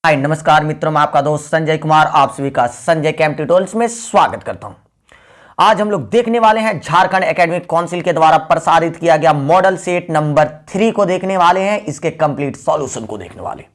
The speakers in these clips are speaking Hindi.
हाय नमस्कार मित्रों, मैं आपका दोस्त संजय कुमार आप सभी का संजय कैंप ट्यूटोरियल्स में स्वागत करता हूं। आज हम लोग देखने वाले हैं झारखंड एकेडमिक काउंसिल के द्वारा प्रसारित किया गया मॉडल सेट नंबर 3 को देखने वाले हैं। इसके कंप्लीट सॉल्यूशन को देखने वाले हैं,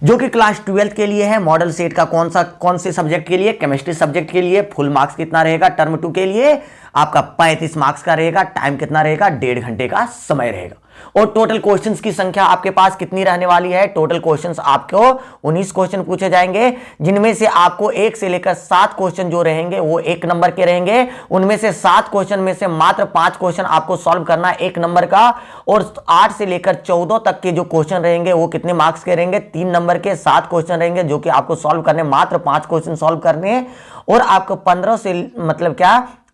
जो कि क्लास 12 के लिए है। मॉडल सेट का कौन से सब्जेक्ट के लिए? केमिस्ट्री सब्जेक्ट के लिए। फुल मार्क्स कितना रहेगा? टर्म 2 के लिए आपका 35 मार्क्स का रहेगा। टाइम कितना रहेगा? 1.5 घंटे का समय रहेगा। और टोटल क्वेश्चंस की संख्या आपके पास कितनी रहने वाली है? टोटल क्वेश्चंस आपको 19 क्वेश्चन पूछे जाएंगे, जिनमें से आपको 1 से लेकर 7 क्वेश्चन जो रहेंगे वो 1 नंबर के रहेंगे। उनमें से 7 क्वेश्चन में से मात्र 5 क्वेश्चन आपको सॉल्व करना है 1 नंबर का। और 8 से लेकर 14 तक के जो क्वेश्चन रहेंगे वो कितने मार्क्स के रहेंगे? 3 नंबर के 7 क्वेश्चन रहेंगे, जो कि आपको सॉल्व करने, मात्र 5 क्वेश्चन सॉल्व करने हैं। और आपको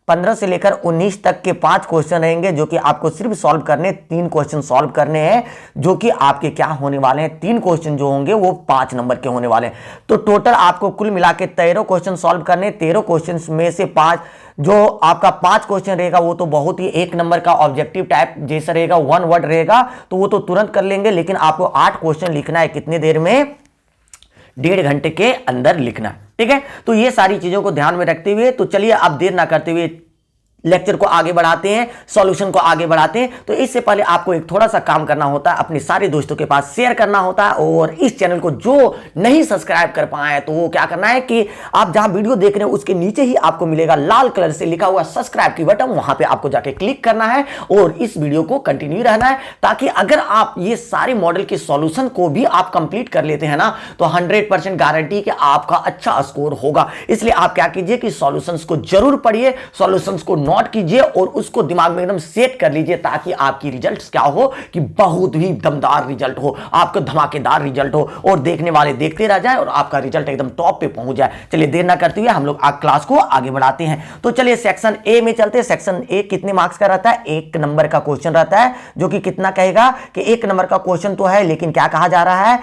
15 से लेकर 19 तक के 5 क्वेश्चन रहेंगे, जो कि आपको सिर्फ सॉल्व करने, 3 क्वेश्चन सॉल्व करने हैं, जो कि आपके क्या होने वाले हैं? 3 क्वेश्चन जो होंगे वो 5 नंबर के होने वाले हैं। तो टोटल आपको कुल मिला के 13 क्वेश्चन सॉल्व करने। 13 क्वेश्चन में से 5 जो आपका 5 क्वेश्चन रहेगा वो तो बहुत ही 1 नंबर का ऑब्जेक्टिव टाइप जैसा रहेगा, 1 वर्ड रहेगा, तो वो तो तुरंत कर लेंगे। लेकिन आपको 8 क्वेश्चन लिखना है कितनी देर में? 1.5 घंटे के अंदर लिखना है। ठीक है, तो ये सारी चीजों को ध्यान में रखते हुए तो चलिए अब देर ना करते हुए लेक्चर को आगे बढ़ाते हैं, सॉल्यूशन को आगे बढ़ाते हैं। तो इससे पहले आपको एक थोड़ा सा काम करना होता है, अपने सारे दोस्तों के पास शेयर करना होता है। और इस चैनल को जो नहीं सब्सक्राइब कर पाए तो वो क्या करना है कि आप जहां वीडियो देख रहे हैं उसके नीचे ही आपको मिलेगा लाल कलर से लिखा हुआ सब्सक्राइब की बटन, वहां पे आपको जाके क्लिक करना है और इस वीडियो को कंटिन्यू रहना है, ताकि अगर आप ये सारे मॉडल के सॉल्यूशन को भी आप कंप्लीट कर लेते हैं ना, तो 100% गारंटी कि आपका अच्छा स्कोर होगा। इसलिए आप क्या कीजिए कि सॉल्यूशंस को जरूर पढ़िए, सॉल्यूशंस को नोट कीजिए और उसको दिमाग में एकदम सेट कर लीजिए, ताकि आपकी रिजल्ट्स क्या हो कि बहुत ही दमदार रिजल्ट हो, आपका धमाकेदार रिजल्ट हो और देखने वाले देखते रह जाए और आपका रिजल्ट एकदम टॉप पे पहुंच जाए। चलिए देर ना करते हुए हम लोग आज क्लास को आगे बढ़ाते हैं। तो चलिए सेक्शन ए में चलते हैं। सेक्शन ए कितने मार्क्स का रहता है? 1 नंबर का क्वेश्चन रहता है, जो कि कितना कहेगा कि 1 नंबर का क्वेश्चन तो है, लेकिन क्या कहा जा रहा है?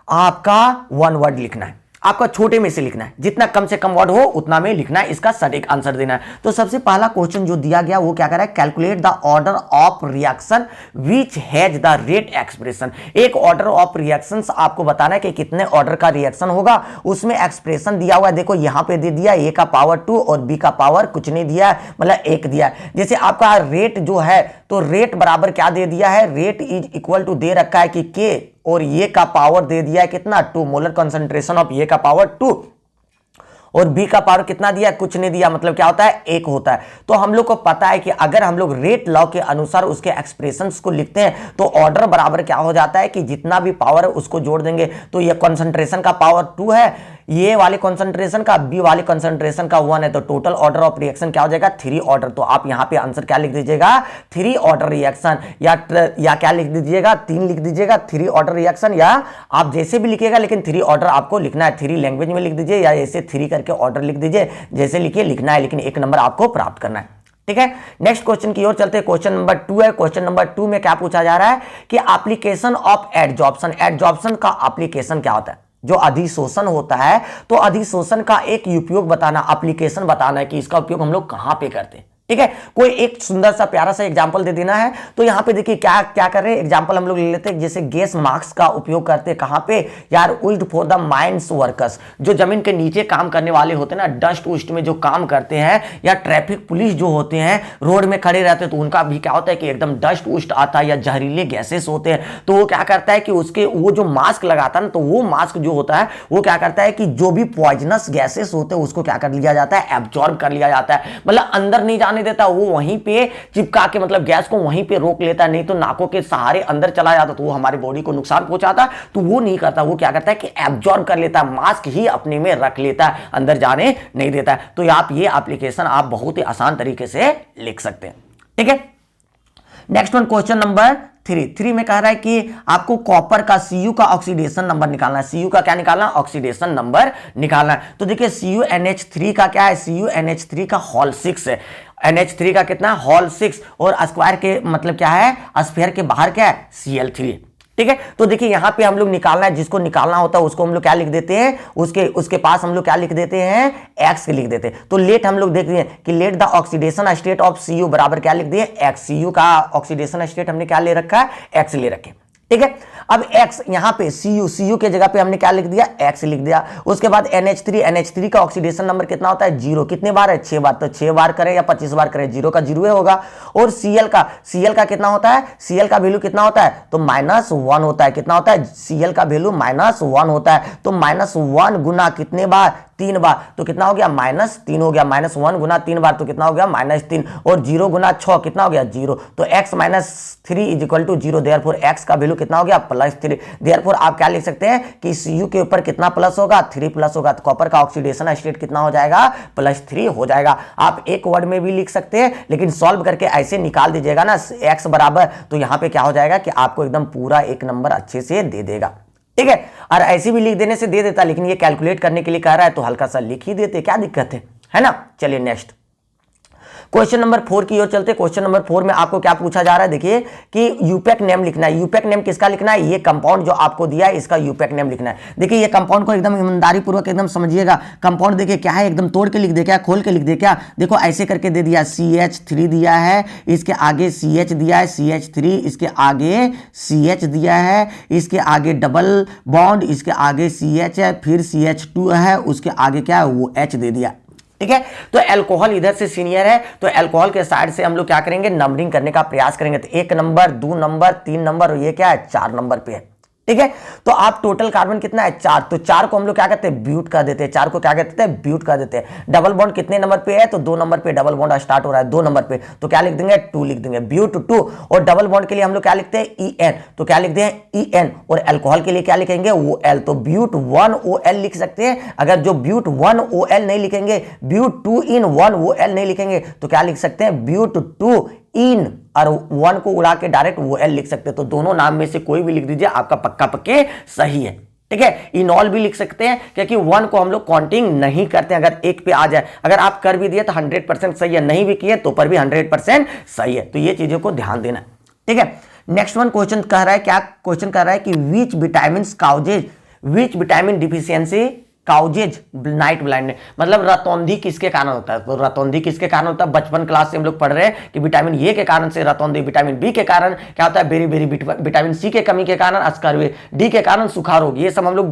आपका 1 वर्ड लिखना है, आपका छोटे में से लिखना है, जितना कम से कम वर्ड हो उतना में लिखना है, इसका सटीक आंसर देना है। तो सबसे पहला क्वेश्चन जो दिया गया वो क्या कर रहा है? Calculate the order of reaction which has the rate expression. एक ऑर्डर ऑफ रिएक्शंस आपको बताना है कि कितने ऑर्डर का रिएक्शन होगा, उसमें एक्सप्रेशन दिया हुआ है। देखो यहां पे दे दिया a का पावर 2 और b का पावर कुछ नहीं दिया है, मतलब 1 दिया है। जैसे आपका रेट जो है, तो रेट बराबर क्या दे दिया है? रेट इज इक्वल टू दे रखा है कि k, और ये का पावर दे दिया है कितना? 2, मोलर कंसंट्रेशन ऑफ ये का पावर 2, और बी का पावर कितना दिया? कुछ नहीं दिया, मतलब क्या होता है? 1 होता है। तो हम लोग को पता है कि अगर हम लोग रेट लॉ के अनुसार उसके एक्सप्रेशंस को लिखते हैं तो ऑर्डर बराबर क्या हो जाता है कि जितना भी पावर है उसको जोड़ देंगे। तो ये कंसंट्रेशन का पावर 2 है, ये वाले कंसंट्रेशन का, बी वाले कंसंट्रेशन का 1 है, तो टोटल ऑर्डर ऑफ रिएक्शन क्या हो जाएगा? 3 ऑर्डर। तो आप यहां पे आंसर क्या लिख दीजिएगा? 3 ऑर्डर रिएक्शन, या क्या लिख दीजिएगा? 3 लिख दीजिएगा, 3 ऑर्डर रिएक्शन, या आप जैसे भी लिखिएगा, लेकिन 3 ऑर्डर आपको लिखना है। 3 लैंग्वेज में लिख दीजिए या ऐसे 3 करके ऑर्डर लिख दीजिए, जैसे लिखिए लिखना है, लेकिन 1 नंबर आपको प्राप्त करना है। ठीक है, नेक्स्ट क्वेश्चन की ओर चलते हैं। क्वेश्चन नंबर 2 है। क्वेश्चन नंबर 2 में क्या पूछा जा रहा है कि एप्लीकेशन ऑफ एडजॉर्प्शन। एडजॉर्प्शन का एप्लीकेशन क्या होता है? जो अधिशोषण होता है, तो अधिशोषण का एक उपयोग बताना, एप्लीकेशन बताना है कि इसका उपयोग हम लोग कहां पे करते हैं। ठीक है, कोई एक सुंदर सा प्यारा सा एग्जांपल दे देना है। तो यहां पे देखिए क्या क्या कर रहे हैं, एग्जांपल हम लोग ले लेते हैं। जैसे गैस मास्क का उपयोग करते हैं कहां पे यार? Used for the mines workers, जो जमीन के नीचे काम करने वाले होते हैं ना, डस्ट उस्ट में जो काम करते हैं, या ट्रैफिक पुलिस जो होते हैं रोड में खड़े रहते हैं, तो उनका भी क्या होता है कि एकदम डस्ट उस्ट आता है या जहरीले गैसेस होते हैं। तो वो क्या करता है कि उसके वो जो मास्क लगाता है ना, तो वो मास्क जो होता है वो क्या करता है कि जो भी पॉइजनस गैसेस होते हैं उसको क्या कर लिया जाता है? एब्जॉर्ब कर लिया जाता है, मतलब अंदर नहीं जाने देता, वो वहीं पे चिपका के, मतलब गैस को वहीं पे रोक लेता है। नहीं तो नाकों के सहारे अंदर चला जाता तो वो हमारी बॉडी को नुकसान पहुंचाता। तो वो नहीं करता, वो क्या करता है कि एब्जॉर्ब कर लेता है, मास्क ही अपने में रख लेता है, अंदर जाने नहीं देता है। तो आप ये एप्लीकेशन आप बहुत ही आसान तरीके से लिख सकते हैं। ठीक है, नेक्स्ट वन क्वेश्चन नंबर 3 में कह रहा है कि आपको कॉपर का Cu का ऑक्सीडेशन नंबर निकालना है। Cu का क्या निकालना है? ऑक्सीडेशन नंबर निकालना है। तो देखिए CuNH3 का क्या है? CuNH3 का होल 6 है। NH3 का कितना? होल 6, और स्क्वायर के मतलब क्या है? स्फीयर के बाहर क्या है? Cl3। ठीक है, तो देखिए यहां पे हम लोग निकालना है, जिसको निकालना होता है उसको हम लोग क्या लिख देते हैं? उसके पास हम लोग क्या लिख देते हैं? एक्स लिख देते हैं। तो लेट हम लोग देख रहे हैं कि let the oxidation state of Cu बराबर क्या लिख दिए? एक्स। Cu का ऑक्सीडेशन स्टेट हमने क्या ले रखा है? एक्स ले रखे। ठीक है। अब x यहां पे Cu के जगह पे हमने क्या लिख दिया, x लिख दिया। उसके बाद NH3 का ऑक्सीडेशन नंबर कितना होता है, 0। कितने बार है, 6 बार। तो 6 बार करें या 25 बार करें, 0 का 0 होगा। और Cl का कितना होता है, Cl का वैल्यू कितना होता है, तो -1 होता है। कितना होता है, Cl का वैल्यू -1 होता है। तो -1 गुना कितने बार, 3 बार। तो कितना हो गया, -3 हो गया। -1 गुना 3 बार तो कितना हो गया, -3। और 0 गुना 6 कितना हो गया, 0। तो x - 3 = 0। देयरफॉर x का वैल्यू कितना हो गया, +3। देयरफॉर आप क्या लिख सकते हैं कि Cu के ऊपर कितना प्लस होगा, 3 प्लस होगा। तो कॉपर का ऑक्सीडेशन स्टेट कितना हो जाएगा, +3 हो जाएगा। आप एक वर्ड में भी लिख सकते हैं, लेकिन सॉल्व करके ऐसे निकाल दीजिएगा ना x बराबर, तो यहां पे क्या हो जाएगा कि आपको एकदम पूरा एक नंबर अच्छे से दे देगा। ठीक है। और ऐसे भी लिख देने से दे देता, लेकिन ये कैलकुलेट करने के लिए कह रहा है तो हल्का सा लिख ही देते, क्या दिक्कत है ना। चलिए नेक्स्ट क्वेश्चन नंबर 4 की ओर चलते। क्वेश्चन नंबर 4 में आपको क्या पूछा जा रहा है, देखिए कि यूपैक नेम लिखना है। यूपैक नेम किसका लिखना है, ये कंपाउंड जो आपको दिया है इसका यूपैक नेम लिखना है। देखिए ये कंपाउंड को एकदम ईमानदारी पूर्वक एकदम समझिएगा। कंपाउंड देखिए क्या है, एकदम तोड़ के लिख दे क्या, खोल के लिख दे क्या। देखो ऐसे करके दे दिया, CH3 दिया है, इसके आगे CH दिया है, CH3, इसके आगे CH दिया है, इसके आगे डबल बॉन्ड, इसके आगे CH है, फिर CH2 है, उसके आगे क्या है, वो H दे दिया। ठीक है। तो अल्कोहल इधर से सीनियर है, तो अल्कोहल के साइड से हम लोग क्या करेंगे, नंबरिंग करने का प्रयास करेंगे। तो 1 नंबर, 2 नंबर, 3 नंबर, और ये क्या है, 4 नंबर पे है। ठीक है। तो आप टोटल कार्बन कितना है, 4। तो 4 को हम लोग क्या कहते हैं, ब्यूट कर देते हैं। 4 को क्या कहते हैं, ब्यूट कर देते हैं। डबल बॉन्ड कितने नंबर पे है, तो 2 नंबर पे डबल बॉन्ड स्टार्ट हो रहा है, 2 नंबर पे। तो क्या लिख देंगे, 2 लिख देंगे, ब्यूट 2। और डबल बॉन्ड के लिए हम लोग क्या लिखते हैं, EN। तो क्या लिखते हैं, EN। और अल्कोहल के लिए क्या लिखेंगे, OL। तो ब्यूट 1 OL लिख सकते हैं। अगर जो ब्यूट 1 OL नहीं लिखेंगे, ब्यूट 2 in 1 OL नहीं लिखेंगे, तो क्या लिख सकते हैं, ब्यूट 2 इन, और 1 को उड़ा के डायरेक्ट OL लिख सकते हैं। तो दोनों नाम में से कोई भी लिख दीजिए, आपका पक्का पक्के सही है। ठीक है। इनॉल भी लिख सकते हैं, क्योंकि 1 को हम लोग काउंटिंग नहीं करते हैं। अगर 1 पे आ जाए, अगर आप कर भी दिए तो 100% सही है, नहीं भी किए तो पर भी 100% सही है। तो ये चीजों को ध्यान देना। ठीक है। नेक्स्ट वन क्वेश्चन कह रहा है, क्या क्वेश्चन कह रहा है कि which vitamin deficiency causes night blindness, मतलब रतौंधी किसके कारण होता है। तो रतौंधी किसके कारण होता है, बचपन क्लास से हम लोग पढ़ रहे हैं कि विटामिन ए के कारण से रतौंधी, विटामिन बी के कारण क्या होता है, बेरी विटामिन सी के कमी के कारण स्कर्वी, डी के कारण सुखा रोग, ये सब हम लोग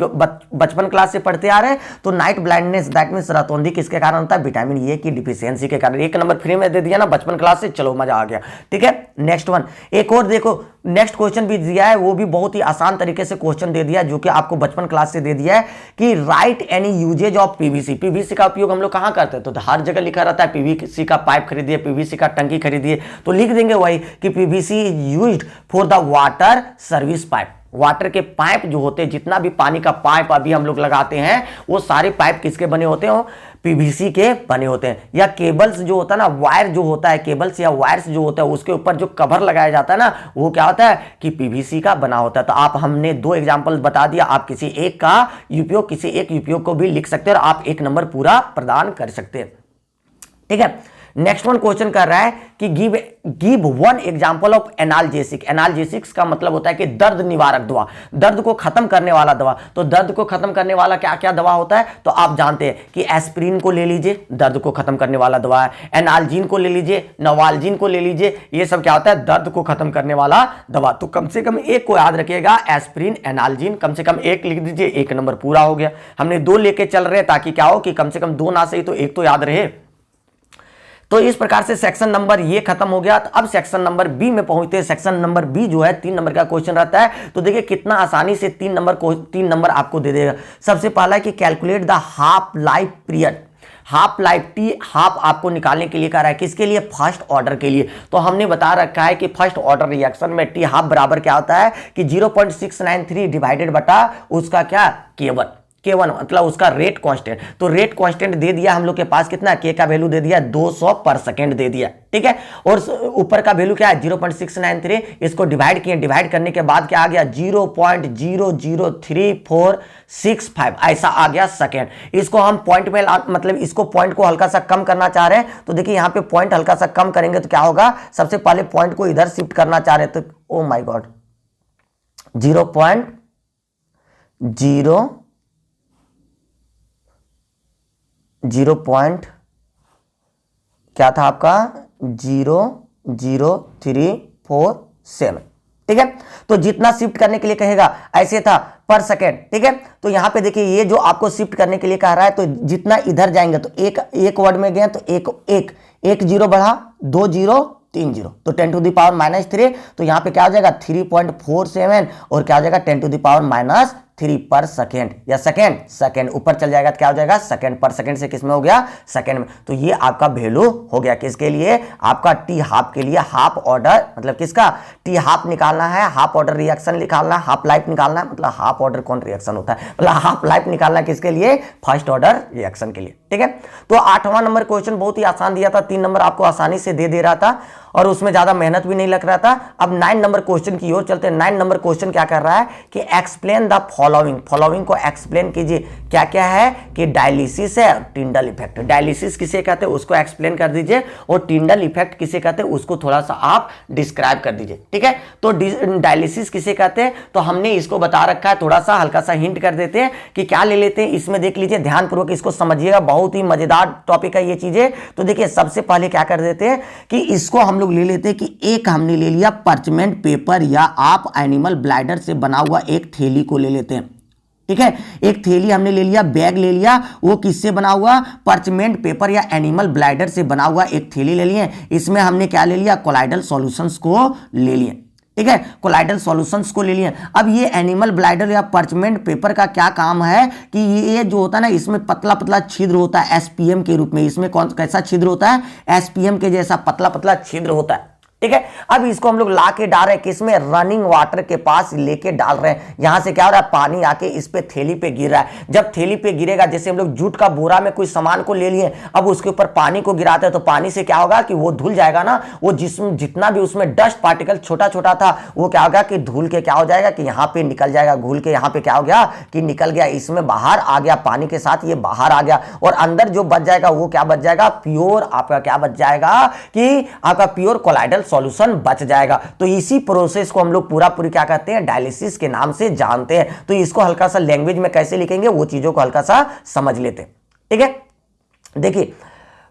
बचपन क्लास से पढ़ते आ रहे हैं। तो नाइट ब्लाइंडनेस दैट मींस रतौंधी किसके कारण होता है, विटामिन ए की डिफिशियंसी के कारण। 1 नंबर फ्री में दे दिया ना बचपन क्लास से, चलो मजा आ गया। ठीक है। नेक्स्ट वन, एक और देखो, नेक्स्ट क्वेश्चन भी दिया है, वो भी बहुत ही आसान तरीके से क्वेश्चन दे दिया, जो कि आपको बचपन क्लास से दे दिया है कि write any uses of PVC. PVC का उपयोग हम लोग कहां करते हैं, तो हर जगह लिखा रहता है पीवीसी का पाइप खरीदिए, पीवीसी का टंकी खरीदिए। तो लिख देंगे वही कि PVC is used for the water service pipe. Water के पाइप जो होते हैं, जितना भी पानी का पाइप अभी हम लोग लगाते हैं, वो सारे पाइप किसके बने होते हैं, पीवीसी के बने होते हैं। या केबल्स जो होता है ना, वायर जो होता है, केबल्स या वायर्स जो होता है, उसके ऊपर जो कवर लगाया जाता है ना, वो क्या होता है कि पीवीसी का बना होता है। तो आप, हमने 2 एग्जांपल बता दिया, आप किसी एक का उपयोग, किसी एक उपयोग को भी लिख सकते हैं और आप 1 नंबर पूरा प्रदान कर सकते हैं। ठीक है। नेक्स्ट वन क्वेश्चन कर रहा है कि give 1 example of analgesic. Analgesics का मतलब होता है कि दर्द निवारक दवा, दर्द को खत्म करने वाला दवा। तो दर्द को खत्म करने वाला क्या क्या दवा होता है, तो आप जानते हैं कि एस्पिरिन को ले लीजिए, दर्द को खत्म करने वाला दवा है। एनाल्जीन को ले लीजिए, नवाल्जीन को ले लीजिए, ये सब क्या होता है, दर्द को खत्म करने वाला दवा। तो कम से कम एक को याद रखिएगा, एस्पिरिन, एनाल्जीन, कम से कम 1 लिख दीजिए, 1 नंबर पूरा हो गया। हमने 2 लेके चल रहे हैं ताकि क्या हो कि कम से कम 2 ना सही तो 1 तो याद रहे। तो इस प्रकार से सेक्शन नंबर ये खत्म हो गया। तो अब सेक्शन नंबर बी में पहुंचते हैं। सेक्शन नंबर बी जो है 3 नंबर का क्वेश्चन रहता है। तो देखिए कितना आसानी से 3 नंबर आपको दे देगा। सबसे पहला है कि calculate the half life period. Half life T half आपको निकालने के लिए कह रहा है, किसके लिए, फर्स्ट ऑर्डर के लिए। तो हमने बता रखा है कि फर्स्ट ऑर्डर रिएक्शन में टी हाफ बराबर क्या होता है कि 0.693 डिवाइडेड बटा उसका क्या, K1 मतलब उसका रेट कांस्टेंट। तो रेट कांस्टेंट दे दिया हम लोग के पास, कितना, K का वैल्यू दे दिया 200 पर सेकेंड दे दिया। ठीक है। और ऊपर का वैल्यू क्या है, 0.693। इसको डिवाइड किए, डिवाइड करने के बाद क्या आ गया, 0.00345 ऐसा आ गया सेकेंड। इसको हम पॉइंट में मतलब इसको पॉइंट को हल्का सा कम करना चाह रहे हैं। तो देखिए यहाँ पे पॉइंट हल्का सा कम करेंगे तो क्या होगा, सबसे पहले पॉइंट को इधर शिफ्ट करना चाह रहे हैं। तो ओ माई गॉड, 0 क्या था आपका, 00347। ठीक है। तो जितना शिफ्ट करने के लिए कहेगा ऐसे था पर सेकेंड, ठीक है। तो यहाँ पे देखिए ये जो आपको शिफ्ट करने के लिए कह रहा है, तो जितना इधर जाएंगे तो एक वर्ड में गए तो एक जीरो बढ़ा, 2 जीरो 3 जीरो, तो 10 टू द पावर -3, तो यहाँ पे क्या हो जाएगा 3.47 और क्या हो जाएगा 10 टू द पावर -3 पर सेकेंड या सेकेंड ऊपर चल जाएगा तो क्या हो जाएगा सेकेंड पर सेकेंड से किस में हो गया सेकेंड में। तो ये आपका वैल्यू हो गया किसके लिए, आपका टी हाफ के लिए। हाफ ऑर्डर मतलब किसका, टी हाफ निकालना है, हाफ ऑर्डर रिएक्शन निकालना है, हाफ लाइफ निकालना है, मतलब हाफ ऑर्डर कौन रिएक्शन होता है, मतलब हाफ लाइफ निकालना किसके लिए, फर्स्ट ऑर्डर रिएक्शन के लिए, ठीक है। तो 8वां नंबर क्वेश्चन बहुत ही आसान दिया था, 3 नंबर आपको आसानी से दे रहा था और उसमें ज्यादा मेहनत भी नहीं लग रहा था। अब 9 नंबर क्वेश्चन की ओर चलते हैं। 9 नंबर क्वेश्चन क्या कर रहा है कि एक्सप्लेन द फॉलोइंग को एक्सप्लेन कीजिए। क्या क्या है कि डायलिसिस है, टिंडल इफेक्ट। डायलिसिस किसे कहते हैं उसको एक्सप्लेन कर दीजिए और टिंडल इफेक्ट किसे कहते हैं उसको थोड़ा सा आप डिस्क्राइब कर दीजिए, ठीक है। तो डायलिसिस किसे कहते हैं तो हमने इसको बता रखा है, थोड़ा सा हल्का सा हिंट कर देते हैं कि क्या ले लेते हैं इसमें, देख लीजिए ध्यानपूर्वक इसको समझिएगा, बहुत ही मजेदार टॉपिक है ये चीजें। तो देखिए सबसे पहले क्या कर देते हैं कि इसको हम लोग ले लेते हैं कि एक हमने ले लिया परचमेंट पेपर या आप एनिमल ब्लैडर से बना हुआ एक थैली को ले लेते हैं, ठीक है। एक थैली हमने ले लिया, बैग ले लिया, वो किससे बना हुआ, परचमेंट पेपर या एनिमल ब्लैडर से बना हुआ एक थैली ले लिए। इसमें हमने क्या ले लिया, कोलाइडल सॉल्यूशंस को ले लिए, ठीक है, कोलाइडल सॉल्यूशंस को ले लिए। अब ये एनिमल ब्लैडर या परचमेंट पेपर का क्या काम है कि ये जो होता है ना इसमें पतला पतला छिद्र होता है एसपीएम के रूप में। इसमें कौन कैसा छिद्र होता है, एसपीएम के जैसा पतला पतला छिद्र होता है, ठीक है। अब इसको हम लोग ला के डाल रहे हैं किसमें, रनिंग वाटर के पास लेके डाल रहे हैं। यहां से क्या हो रहा है, पानी आके इस पे थैली पे गिर रहा है। जब थैली पे गिरेगा, जैसे हम लोग जूट का बोरा में कोई सामान को ले लिए, अब उसके ऊपर पानी को गिराते हैं तो पानी से क्या होगा कि वो धुल जाएगा ना, वो जितना भी उसमें डस्ट पार्टिकल छोटा छोटा था वो क्या होगा कि धुल के क्या हो जाएगा कि यहाँ पे निकल जाएगा, घुल के यहाँ पे क्या हो गया कि निकल गया, इसमें बाहर आ गया, पानी के साथ ये बाहर आ गया और अंदर जो बच जाएगा वो क्या बच जाएगा, प्योर आपका क्या बच जाएगा कि आपका प्योर कोलाइडल सॉल्यूशन बच जाएगा। तो इसी प्रोसेस को हम लोग पूरा पूरी क्या कहते हैं, डायलिसिस के नाम से जानते हैं। तो इसको हल्का सा लैंग्वेज में कैसे लिखेंगे वो चीजों को हल्का सा समझ लेते हैं, ठीक है। देखिए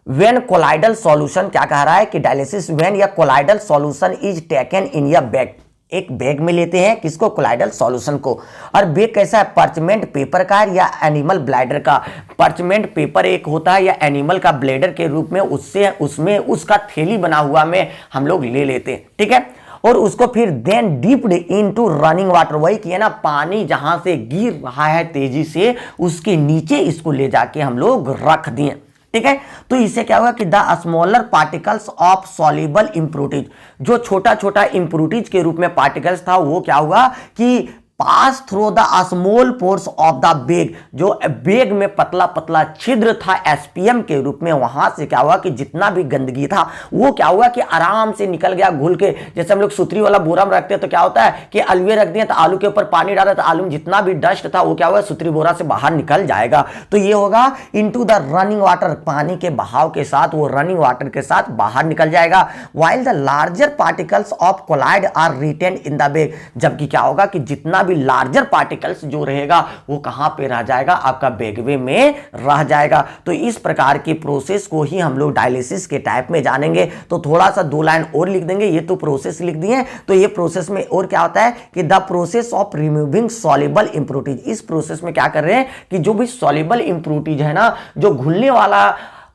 व्हेन कोलाइडल सॉल्यूशन क्या कह रहा है कि डायलिसिस व्हेन या colloidal solution is taken in या बैग, एक बैग में लेते हैं किसको, कोलाइडल सॉल्यूशन को। और बैग कैसा है, परचमेंट पेपर का या एनिमल ब्लैडर का। परचमेंट पेपर एक होता है या एनिमल का ब्लैडर के रूप में, उससे उसमें उसका थैली बना हुआ में हम लोग ले लेते हैं, ठीक है। और उसको फिर then dipped into running water, वही किया ना, पानी जहां से गिर रहा है तेजी से उसके नीचे इसको ले जाके हम लोग रख दिए, ठीक है। तो इससे क्या होगा कि the smaller particles of soluble impurities, जो छोटा छोटा इम्प्यूरिटीज के रूप में पार्टिकल्स था वो क्या होगा कि pass through the small pores of the bag, जो बैग में पतला पतला छिद्र था एसपीएम के रूप में, वहां से क्या हुआ कि जितना भी गंदगी था वो क्या हुआ कि आराम से निकल गया घुल के। जैसे हम लोग सुतरी वाला बोरा में रखते हैं तो क्या होता है कि आलूए रख दिए तो आलू के ऊपर पानी डाला तो आलू में जितना भी डस्ट था वो क्या हुआ सुतरी बोरा से बाहर निकल जाएगा। तो ये होगा इनटू द रनिंग वाटर, पानी के बहाव के साथ वो रनिंग वाटर के साथ बाहर निकल जाएगा। While the larger particles of colloid are retain in the bag, जबकि क्या होगा कि जितना भी लार्जर पार्टिकल्स जो रहेगा वो कहां पे रह जाएगा, आपका बैगवे में रह जाएगा। तो इस प्रकार की प्रोसेस को ही हम लोग डायलिसिस के टाइप में जानेंगे। तो थोड़ा सा 2 लाइन और लिख देंगे, ये तो प्रोसेस लिख दिए। तो ये प्रोसेस में और क्या होता है कि the process of removing soluble impurities, इस प्रोसेस में क्या कर रहे हैं कि जो भी सॉल्युबल इम्प्यूरिटीज है ना, जो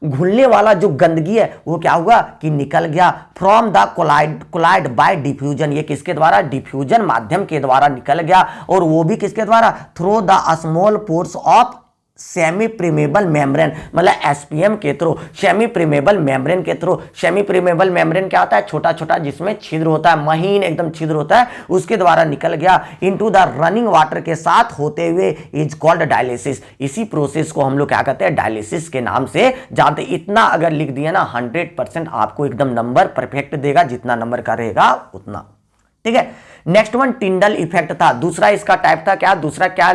घुलने वाला जो गंदगी है वो क्या हुआ कि निकल गया from the colloid by diffusion, ये किसके द्वारा, डिफ्यूजन माध्यम के द्वारा निकल गया। और वो भी किसके द्वारा, through the small pores of semi permeable membrane, मतलब एसपीएम के थ्रू, सेमी प्रीमेबल मेम्ब्रेन के थ्रू। सेमी प्रीमेबल मेम्ब्रेन क्या होता है, छोटा छोटा जिसमें छिद्र होता है, महीन एकदम छिद्र होता है, उसके द्वारा निकल गया इनटू द रनिंग वाटर के साथ होते हुए, इज कॉल्ड डायलिसिस। इसी प्रोसेस को हम लोग क्या कहते हैं, डायलिसिस के नाम से जानते। इतना अगर लिख दिया ना 100% आपको एकदम नंबर परफेक्ट देगा, जितना नंबर का रहेगा उतना, ठीक है। नेक्स्ट वन टिंडल इफेक्ट था, दूसरा इसका टाइप था। क्या दूसरा क्या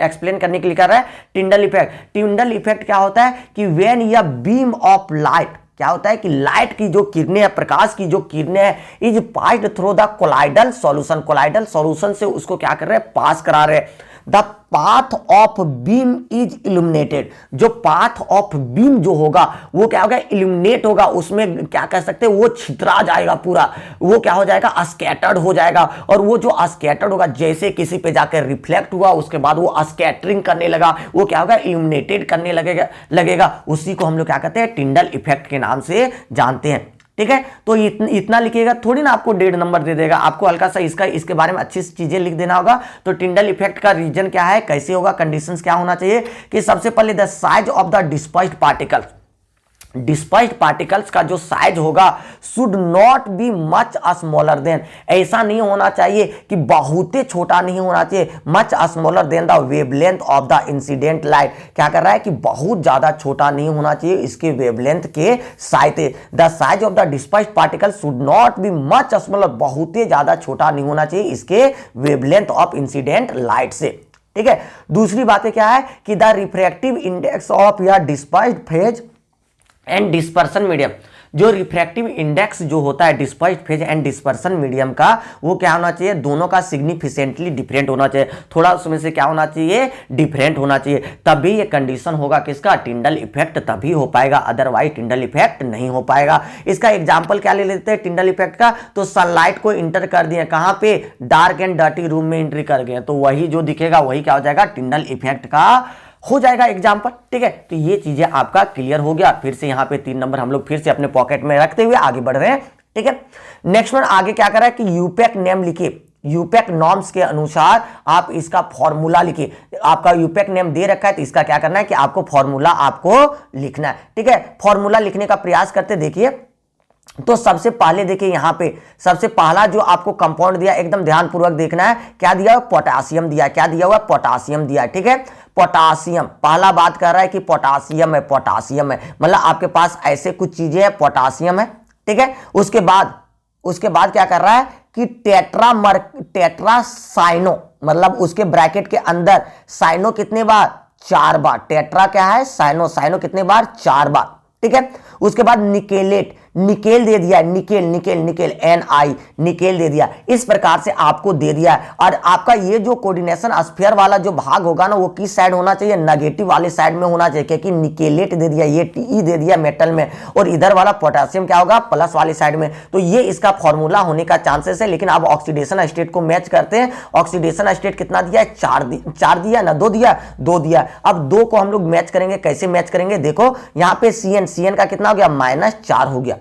एक्सप्लेन करने के लिए कर रहा है, टिंडल इफेक्ट। टिंडल इफेक्ट क्या होता है कि व्हेन या बीम ऑफ लाइट, क्या होता है कि लाइट की जो किरणें हैं, प्रकाश की जो किरणें हैं, is passed through the colloidal solution, colloidal solution से उसको क्या कर रहे हैं, पास करा रहे हैं। The path of beam is illuminated. जो पाथ ऑफ बीम जो होगा वो क्या होगा, इल्यूमिनेट होगा, उसमें क्या कह सकते हैं, वो छितरा जाएगा पूरा, वो क्या हो जाएगा, स्कैटर्ड हो जाएगा। और वो जो स्कैटर्ड होगा, जैसे किसी पे जाकर रिफ्लेक्ट हुआ, उसके बाद वो स्कैटरिंग करने लगा, वो क्या होगा, इल्यूमिनेटेड करने लगेगा। उसी को हम लोग क्या कहते हैं, टिंडल इफेक्ट के नाम से जानते हैं। ठीक है, तो इतना लिखिएगा, थोड़ी ना आपको 1.5 नंबर दे देगा, आपको हल्का सा इसके बारे में अच्छी चीजें लिख देना होगा। तो टिंडल इफेक्ट का रीजन क्या है, कैसे होगा, कंडीशंस क्या होना चाहिए, कि सबसे पहले the size of the dispersed particles, dispersed particles का जो साइज होगा should not be much smaller than, ऐसा नहीं होना चाहिए कि बहुत ही छोटा नहीं होना चाहिए, much smaller than the wavelength of the incident light. क्या कर रहा है कि बहुत ज्यादा छोटा नहीं होना चाहिए इसके वेवलेंथ के size. The size of the dispersed particle should not be much smaller, बहुत ही ज्यादा छोटा नहीं होना चाहिए इसके वेवलेंथ ऑफ इंसिडेंट लाइट से। ठीक है, दूसरी बात क्या है कि द रिफ्रैक्टिव इंडेक्स ऑफ या dispersed phase and dispersion medium, जो रिफ्रैक्टिव इंडेक्स जो होता है dispersed phase and dispersion medium का, वो क्या होना चाहिए, दोनों का सिग्निफिकेंटली डिफरेंट होना चाहिए, थोड़ा उसमें से क्या होना चाहिए, डिफरेंट होना चाहिए, तभी ये कंडीशन होगा किसका, टिंडल इफेक्ट तभी हो पाएगा, अदरवाइज टिंडल इफेक्ट नहीं हो पाएगा। इसका एग्जांपल क्या ले लेते हैं टिंडल इफेक्ट का, तो सनलाइट को इंटर कर दिए कहां पे, डार्क एंड डर्टी रूम में एंट्री कर गए, तो वही जो दिखेगा वही क्या हो जाएगा, टिंडल इफेक्ट का हो जाएगा एग्जाम्पल। ठीक है, तो ये चीजें आपका क्लियर हो गया। फिर से यहां पे 3 नंबर हम लोग फिर से अपने पॉकेट में रखते हुए आगे बढ़ रहे हैं। ठीक है, नेक्स्ट वन आगे क्या कर रहा है कि यूपेक नेम लिखिए, यूपेक नॉर्म्स के अनुसार आप इसका फॉर्मूला लिखिए। आपका यूपेक नेम दे रखा है तो इसका क्या करना है कि आपको फॉर्मूला आपको लिखना है। ठीक है, फॉर्मूला लिखने का प्रयास करते देखिए। तो सबसे पहले देखिए यहां पे सबसे पहला जो आपको कंपाउंड दिया, एकदम ध्यानपूर्वक देखना है, क्या दिया हुआ, पोटासियम दिया, क्या दिया हुआ, पोटासियम दिया। ठीक है, पोटासियम पहला बात कर रहा है कि पोटासियम है, पोटासियम है, मतलब आपके पास ऐसे कुछ चीजें हैं, पोटासियम है। ठीक है, उसके बाद क्या कर रहा है कि टेट्रासाइनो, मतलब उसके ब्रैकेट के अंदर साइनो कितने बार, 4 बार, टेट्रा क्या है, साइनो, साइनो कितने बार, 4 बार। ठीक है, उसके बाद निकेलेट, निकेल दे दिया, nickel nickel nickel Ni, nickel दे दिया। इस प्रकार से आपको दे दिया है। और आपका ये जो कोऑर्डिनेशन स्फीयर वाला जो भाग होगा ना, वो किस साइड होना चाहिए, नेगेटिव वाले साइड में होना चाहिए, क्योंकि निकेलेट दे दिया, ये Te दे दिया मेटल में, और इधर वाला पोटेशियम क्या होगा, प्लस वाली साइड में। तो ये इसका फॉर्मूला होने का चांसेस है। लेकिन आप ऑक्सीडेशन स्टेट को मैच करते हैं, ऑक्सीडेशन स्टेट कितना दिया है, 4 दिया ना, 2 दिया। अब 2 को हम लोग मैच करेंगे, कैसे मैच करेंगे, देखो यहाँ पे CN का कितना हो गया, -4 हो गया।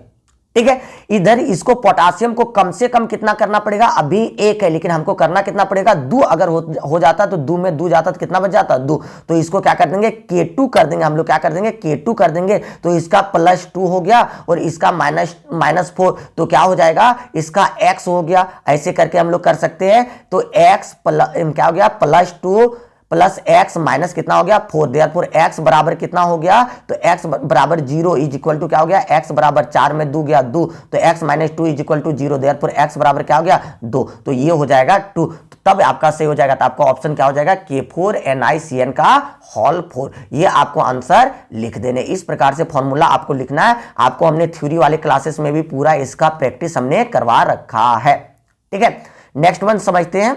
ठीक है, इधर इसको पोटासियम को कम से कम कितना करना पड़ेगा, अभी 1 है, लेकिन हमको करना कितना पड़ेगा, 2 अगर हो जाता तो 2 में 2 जाता तो कितना बच जाता, 2। तो इसको क्या कर देंगे, K2 कर देंगे हम लोग, क्या कर देंगे, K2 कर देंगे। तो इसका +2 हो गया और इसका -4, तो क्या हो जाएगा, इसका X हो गया। ऐसे करके हम लोग कर सकते हैं। तो X क्या हो गया, +2 + x माइनस कितना हो गया, 4। देयरफॉर x बराबर कितना हो गया, तो x बराबर 0 इज इक्वल टू क्या हो गया, x बराबर 4 में 2 गया 2, तो x - 2 is equal to 0। Therefore x बराबर क्या हो गया, 2। तो ये हो जाएगा 2, तब आपका सही हो जाएगा। तो आपका ऑप्शन क्या हो जाएगा, K4NiCN का होल 4। ये आपको आंसर लिख देने। इस प्रकार से फॉर्मूला आपको लिखना है। आपको हमने थ्योरी वाले क्लासेस में भी पूरा इसका प्रैक्टिस हमने करवा रखा है। ठीक है, नेक्स्ट वन समझते हैं।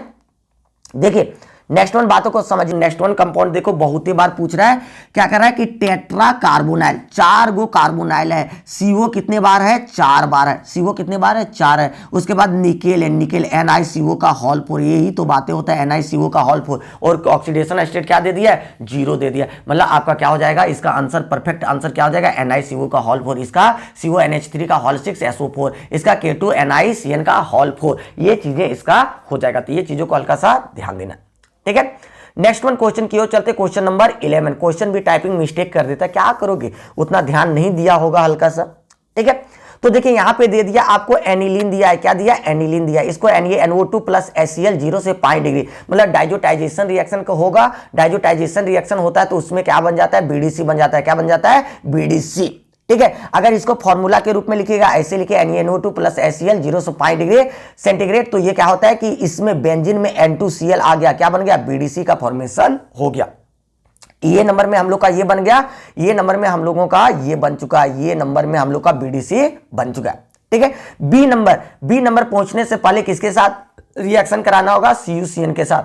देखिए नेक्स्ट वन बातों को समझिए। नेक्स्ट वन कंपाउंड देखो, बहुत ही बार पूछ रहा है, क्या कर रहा है कि टेट्रा कार्बोनाइल, 4 गो कार्बोनाइल है, CO कितने बार है, 4 बार है, CO कितने बार है, 4 है। उसके बाद निकेल है, निकेल NiCO का होल 4, यही तो बातें होता है, NiCO का होल 4। और ऑक्सीडेशन स्टेट क्या दे दिया, 0 दे दिया। मतलब आपका क्या हो जाएगा, इसका आंसर, परफेक्ट आंसर क्या हो जाएगा, NiCO का होल 4, इसका CONH3 का होल 6 SO4, इसका K2NiCN का होल 4। ये चीजें इसका हो जाएगा। तो ये चीजों को हल्का सा ध्यान देना। ठीक है, नेक्स्ट वन क्वेश्चन की ओर चलते। Question number 11। क्वेश्चन भी टाइपिंग मिस्टेक कर देता है, क्या करोगे, उतना ध्यान नहीं दिया होगा हल्का सा। ठीक है, तो देखिए यहां पे दे दिया आपको एनिलीन दिया है, क्या दिया, एनिलीन दिया। इसको NaNO2 + HCl 0 से 5 डिग्री, मतलब डाइजोटाइजेशन रिएक्शन का होगा। डाइजोटाइजेशन रिएक्शन होता है तो उसमें क्या बन जाता है, BDC बन जाता है। क्या बन जाता है, BDC। ठीक है, अगर इसको फॉर्मूला के रूप में लिखिएगा, ऐसे लिखे NaNO2 + HCl 0 से 5 डिग्री सेंटीग्रेड, तो ये क्या होता है कि इसमें बेंजीन में N2Cl आ गया, क्या बन गया, BDC का फॉर्मेशन हो गया। ये नंबर में हम लोग का ये बन गया, ये नंबर में हम लोगों का ये बन चुका है, ये नंबर में हम लोग का BDC बन चुका है। ठीक है, बी नंबर पहुंचने से पहले किसके साथ रिएक्शन कराना होगा, CuCN के साथ।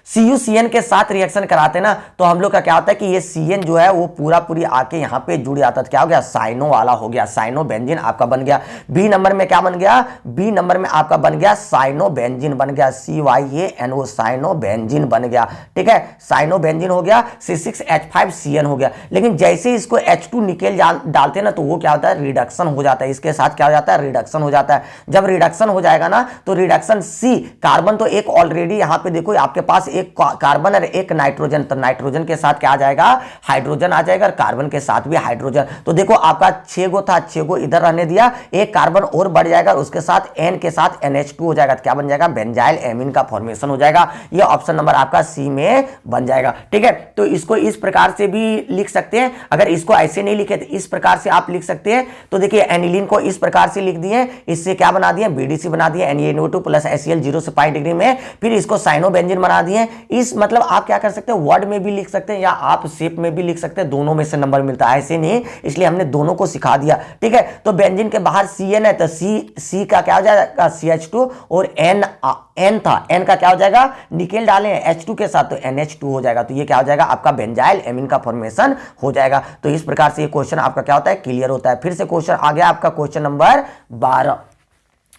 CuCN के साथ रिएक्शन कराते ना तो हम लोग का क्या होता है कि ये CN जो है वो पूरा पूरी आके यहाँ पे जुड़ जाता है। क्या हो गया, साइनो वाला हो गया, साइनो बेंजीन आपका बन गया। बी नंबर में क्या बन गया, बी नंबर में आपका बन गया साइनो बेंजीन बन गया, CYANO साइनो बेंजीन बन गया। ठीक है, साइनो बेंजीन हो गया, C6H5CN हो गया। लेकिन जैसे इसको H2 निकेल डालते हैं ना तो वो क्या होता है, रिडक्शन हो जाता है। इसके साथ क्या हो जाता है, रिडक्शन हो जाता है। जब रिडक्शन हो जाएगा ना तो रिडक्शन C, कार्बन तो एक ऑलरेडी यहाँ पे देखो आपके पास एक कार्बन और एक नाइट्रोजन, तो नाइट्रोजन के साथ क्या आ जाएगा, हाइड्रोजन आ जाएगा, और कार्बन के साथ भी हाइड्रोजन। तो देखो आपका 6 गो था, 6 गो इधर रहने दिया, एक कार्बन और बढ़ जाएगा, उसके साथ N के साथ NH2 हो जाएगा, तो क्या बन जाएगा, बेंजाइल एमीन का फॉर्मेशन हो जाएगा। ये ऑप्शन नंबर आपका C में बन जाएगा। ठीक है, तो इसको इस प्रकार से भी लिख सकते हैं। अगर इसको ऐसे नहीं लिखे तो इस प्रकार से आप लिख सकते हैं। तो देखिए एनिलीन को इस प्रकार से लिख दिए, इससे क्या बना दिए, BDC बना दिए, NaNO2 प्लस HCl 0 से पाई डिग्री में, फिर इसको साइनो बेंजीन बना दिए। इस मतलब आप क्या कर सकते हैं, वर्ड में भी लिख सकते हैं या आप शेप में भी लिख सकते हैं, दोनों में से नंबर मिलता है, ऐसे नहीं, इसलिए हमने दोनों को सिखा दिया। ठीक है, तो बेंजीन के बाहर CN है तो C का क्या हो जाएगा, CH2, और N था, N का क्या हो जाएगा, निकेल डाले H2 के साथ तो NH2 हो जाएगा। तो ये क्या हो जाएगा, आपका बेंजाइल एमीन का फॉर्मेशन हो जाएगा। तो इस प्रकार से ये क्वेश्चन आपका क्या होता है, क्लियर होता है। फिर से क्वेश्चन आ गया आपका क्वेश्चन नंबर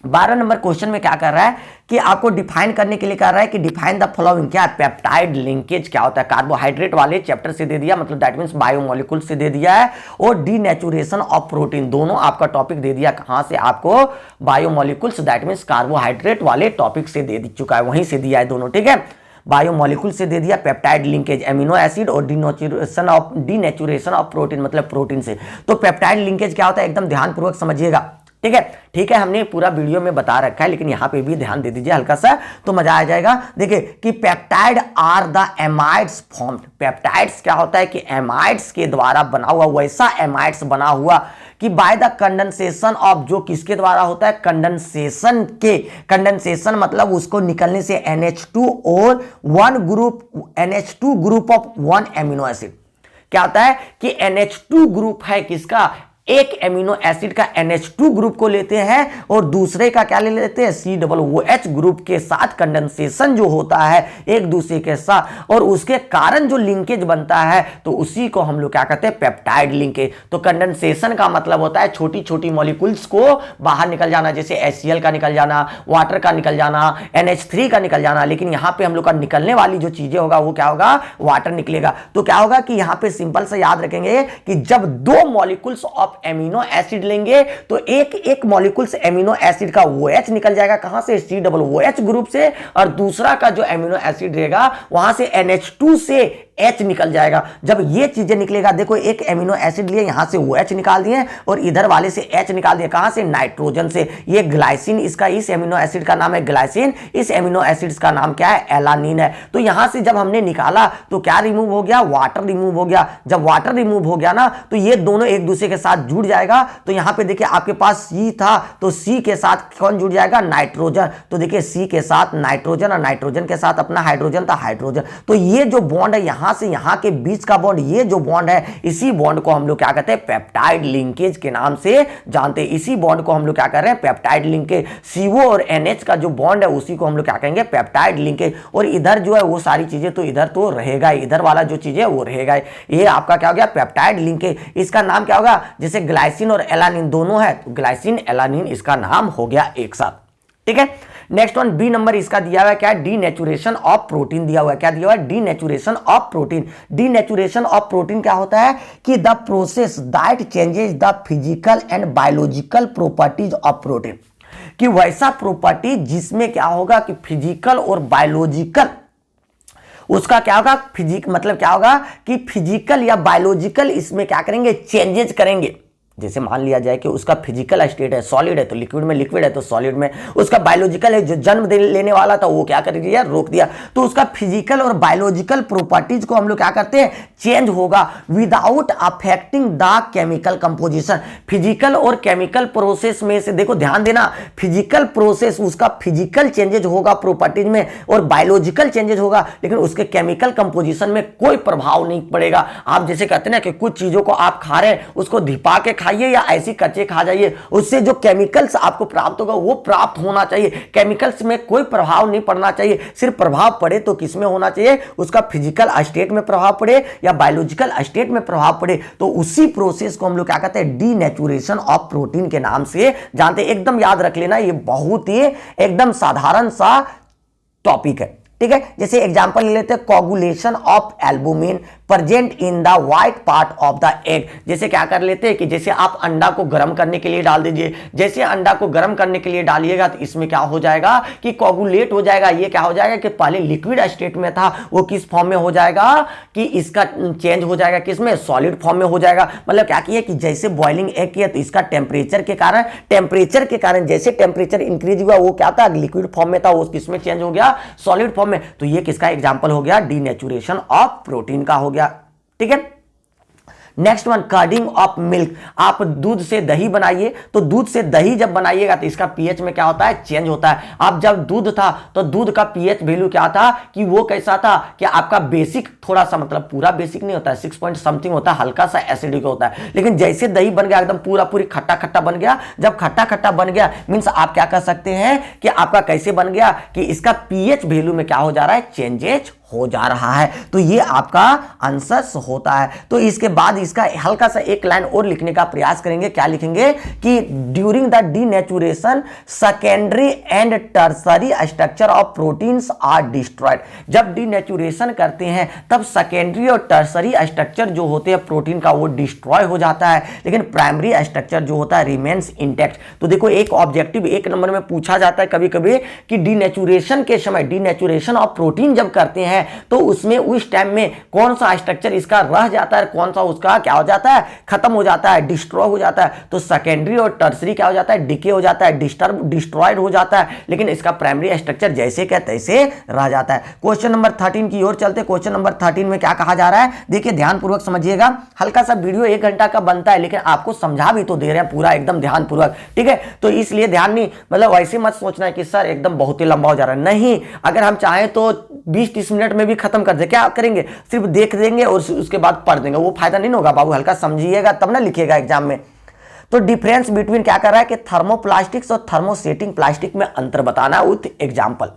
12 नंबर क्वेश्चन में क्या कर रहा है कि आपको डिफाइन करने के लिए कर रहा है कि डिफाइन द फॉलोइंग, क्या है, पेप्टाइड लिंकेज क्या होता है। कार्बोहाइड्रेट वाले चैप्टर से दे दिया, मतलब दैट मींस बायोमोलिक्यूल से दे दिया है, और डीनेचुरेशन ऑफ प्रोटीन, दोनों आपका टॉपिक दे दिया। कहां से, आपको बायोमोलिक्यूल्स दैट मींस कार्बोहाइड्रेट वाले टॉपिक से दे चुका है, वहीं से दिया है दोनों। ठीक है, बायोमोलिक्यूल से दे दिया, पेप्टाइड लिंकेज एमिनो एसिड, और डीनेचुरेशन ऑफ प्रोटीन मतलब प्रोटीन से। तो पेप्टाइड लिंकेज क्या होता है, एकदम ध्यानपूर्वक समझिएगा। ठीक है, हमने पूरा वीडियो में बता रखा है, लेकिन यहां पे भी ध्यान दे दीजिए हल्का सा, तो मजा आ जाएगा। देखिए कि peptide are the amides formed, peptides क्या होता है कि एमाइड्स के द्वारा बना हुआ, वैसा एमाइड्स बना हुआ कि बाय द कंडेंसेशन ऑफ, जो किसके द्वारा होता है, कंडेंसेशन के, कंडेंसेशन मतलब उसको निकलने से NH2 और NH2 group of 1 amino acid. क्या होता है कि NH2 ग्रुप है किसका, एक एमिनो एसिड का NH2 ग्रुप को लेते हैं और दूसरे का क्या ले लेते हैं, COOH ग्रुप के साथ कंडेंसेशन जो होता है एक दूसरे के साथ, और उसके कारण जो लिंकेज बनता है तो उसी को हम लोग क्या कहते हैं, पेप्टाइड लिंकेज। तो कंडेंसेशन का मतलब होता है छोटी छोटी मॉलिक्यूल्स को बाहर निकल जाना, जैसे HCl का निकल जाना, वाटर का निकल जाना, NH3 का निकल जाना। लेकिन यहां पे हम लोग का निकलने वाली जो चीजें होगा वो क्या होगा, वाटर निकलेगा। तो क्या होगा कि यहां पे सिंपल से याद रखेंगे कि जब दो मॉलिक्यूल्स ऑफ एमिनो एसिड लेंगे तो एक एक मॉलिक्यूल्स एमिनो एसिड का OH निकल जाएगा, कहां से, COOH ग्रुप से, और दूसरा का जो एमिनो एसिड रहेगा वहां से NH2 से H निकल जाएगा। जब ये चीजें निकलेगा, देखो एक एमिनो एसिड लिए, यहां से OH निकाल दिए और इधर वाले से H निकाल दिए, कहां से, नाइट्रोजन से। ये ग्लाइसिन, इसका इस एमिनो एसिड का नाम है ग्लाइसिन, इस एमिनो एसिड का नाम क्या है, एलानिन है। तो यहां से जब हमने निकाला तो क्या रिमूव हो गया, वाटर रिमूव हो गया। जब वाटर रिमूव हो गया ना तो ये दोनों एक दूसरे के साथ जुड़ जाएगा। तो यहां पे देखिए आपके पास C था तो C के साथ कौन जुड़ जाएगा, नाइट्रोजन। तो देखिए C के साथ नाइट्रोजन और नाइट्रोजन के साथ अपना हाइड्रोजन था, हाइड्रोजन। तो ये जो बॉन्ड है यहां से यहां के बीच का बॉन्ड, ये जो बॉन्ड है, इसी बॉन्ड को हम लोग क्या कहते हैं, पेप्टाइड लिंकेज के नाम से जानते हैं। इसी बॉन्ड को हम लोग क्या कर रहे हैं, पेप्टाइड लिंकेज। CO और NH का जो बॉन्ड है उसी को हम लोग क्या कहेंगे, पेप्टाइड लिंकेज। और इधर जो है वो सारी चीजें तो इधर तो रहेगा, इधर वाला जो चीज है वो रहेगा। ये आपका क्या हो गया, पेप्टाइड लिंकेज। इसका नाम क्या होगा, जैसे ग्लाइसिन और एलानिन दोनों है तो ग्लाइसिन एलानिन इसका नाम हो गया एक साथ। ठीक है, नेक्स्ट वन बी नंबर इसका दिया हुआ है क्या, डीनेचुरेशन ऑफ प्रोटीन दिया हुआ है। क्या दिया हुआ है, denaturation of protein. Denaturation of protein क्या होता है कि the process that changes the physical and biological properties of protein, कि वैसा प्रॉपर्टी जिसमें क्या होगा कि फिजिकल और बायोलॉजिकल, उसका क्या होगा, मतलब क्या होगा कि फिजिकल या बायोलॉजिकल इसमें क्या करेंगे, चेंजेस करेंगे। जैसे मान लिया जाए कि उसका फिजिकल स्टेट है सॉलिड है तो लिक्विड में, लिक्विड है तो सॉलिड में। उसका बायोलॉजिकल है, जो जन्म लेने वाला था वो क्या कर दिया, रोक दिया। तो उसका फिजिकल और बायोलॉजिकल प्रॉपर्टीज को हम लोग क्या करते हैं, चेंज होगा without affecting the chemical composition. Physical और केमिकल प्रोसेस में से देखो ध्यान देना, फिजिकल प्रोसेस उसका फिजिकल चेंजेज होगा प्रॉपर्टीज में और बायोलॉजिकल चेंजेज होगा, लेकिन उसके केमिकल कंपोजिशन में कोई प्रभाव नहीं पड़ेगा। आप जैसे कहते हैं ना कि कुछ चीजों को आप खा रहे हैं, उसको धिपा के खाइए या ऐसे कच्चे खा जाइए, उससे जो केमिकल्स आपको प्राप्त होगा वो प्राप्त होना चाहिए। केमिकल्स में कोई प्रभाव नहीं पड़ना चाहिए। सिर्फ प्रभाव पड़े तो किस में होना चाहिए, उसका फिजिकल स्टेट में प्रभाव पड़े या बायोलॉजिकल स्टेट में प्रभाव पड़े। तो उसी प्रोसेस को हम लोग क्या कहते हैं, डीनेचुरेशन ऑफ प्रोटीन के नाम से जानते हैं। एकदम याद रख लेना, ये बहुत ही एकदम साधारण सा टॉपिक है, ठीक है। जैसे एग्जांपल ले लेते हैं, coagulation of albumin present in the white part of the egg. जैसे क्या कर लेते हैं कि जैसे आप अंडा को गर्म करने के लिए डाल दीजिए, जैसे अंडा को गर्म करने के लिए डालिएगा तो इसमें क्या हो जाएगा कि कोगुलेट हो जाएगा। ये क्या हो जाएगा कि पहले लिक्विड स्टेट में था वो किस फॉर्म में हो जाएगा कि इसका चेंज हो जाएगा, किसमें, सॉलिड फॉर्म में हो जाएगा। मतलब क्या किया कि जैसे बॉइलिंग एग किया तो इसका टेम्परेचर के कारण जैसे टेम्परेचर इंक्रीज हुआ वो क्या था, लिक्विड फॉर्म में था, वो किसमें चेंज हो गया, सॉलिड फॉर्म में। तो ये किसका एग्जांपल हो गया, डीनेचुरेशन ऑफ प्रोटीन का हो गया, ठीक है। Next one, curdling of milk. आप दूध से दही बनाइए, तो दूध से दही जब बनाइएगा तो इसका पीएच में क्या होता है, चेंज होता है। अब जब दूध था तो दूध का पीएच वैल्यू क्या था कि वो कैसा था कि आपका बेसिक थोड़ा सा, मतलब पूरा बेसिक नहीं होता है, 6 पॉइंट समथिंग होता है, हल्का सा एसिडिक होता है। लेकिन जैसे दही बन गया एकदम पूरी खट्टा खट्टा बन गया, जब खट्टा खट्टा बन गया मीन्स आप क्या कर सकते हैं कि आपका कैसे बन गया कि इसका पीएच वैल्यू में क्या हो जा रहा है, चेंजेज हो जा रहा है। तो ये आपका आंसर होता है। तो इसके बाद इसका हल्का सा एक लाइन और लिखने का प्रयास करेंगे। क्या लिखेंगे कि during the denaturation secondary and tertiary structure of proteins are destroyed. जब डीनेचुरेशन करते हैं तब सेकेंडरी और टर्सरी स्ट्रक्चर जो होते हैं प्रोटीन का वो डिस्ट्रॉय हो जाता है, लेकिन प्राइमरी स्ट्रक्चर जो होता है रिमेन्स इंटैक्ट। तो देखो एक ऑब्जेक्टिव 1 नंबर में पूछा जाता है कभी कभी कि डीनेचुरेशन के समय, डीनेचुरेशन ऑफ प्रोटीन जब करते हैं तो उसमें उस टाइम में कौन सा स्ट्रक्चर इसका रह जाता है, कौन सा उसका क्या हो जाता है, खत्म हो जाता है, डिस्ट्रॉय हो जाता है। तो सेकेंडरी और टर्सरी क्या हो जाता है, डिके हो जाता है, डिस्ट्रॉयड हो जाता है, लेकिन इसका प्राइमरी स्ट्रक्चर जैसे क्या तैसे रह जाता है। क्वेश्चन नंबर 13 की ओर चलते। क्वेश्चन नंबर 13 में क्या कहा जा रहा है, देखिए ध्यानपूर्वक समझिएगा। हल्का सा वीडियो 1 घंटा का बनता है लेकिन आपको समझा भी तो दे रहे हैं पूरा एकदम ध्यानपूर्वक, ठीक है। तो इसलिए ध्यान नहीं, मतलब वैसे मत सोचना है कि सर एकदम बहुत ही लंबा हो जा रहा है, नहीं। अगर हम चाहें तो 20-30 मिनट में भी खत्म कर दे, क्या करेंगे, सिर्फ देख देंगे और उसके बाद पढ़ देंगे, वो फायदा नहीं होगा बाबू। हल्का समझिएगा तब ना लिखिएगा एग्जाम में। तो डिफरेंस बिटवीन क्या कर रहा है कि थर्मोप्लास्टिक्स और थर्मोसेटिंग प्लास्टिक में अंतर बताना विथ एग्जाम्पल।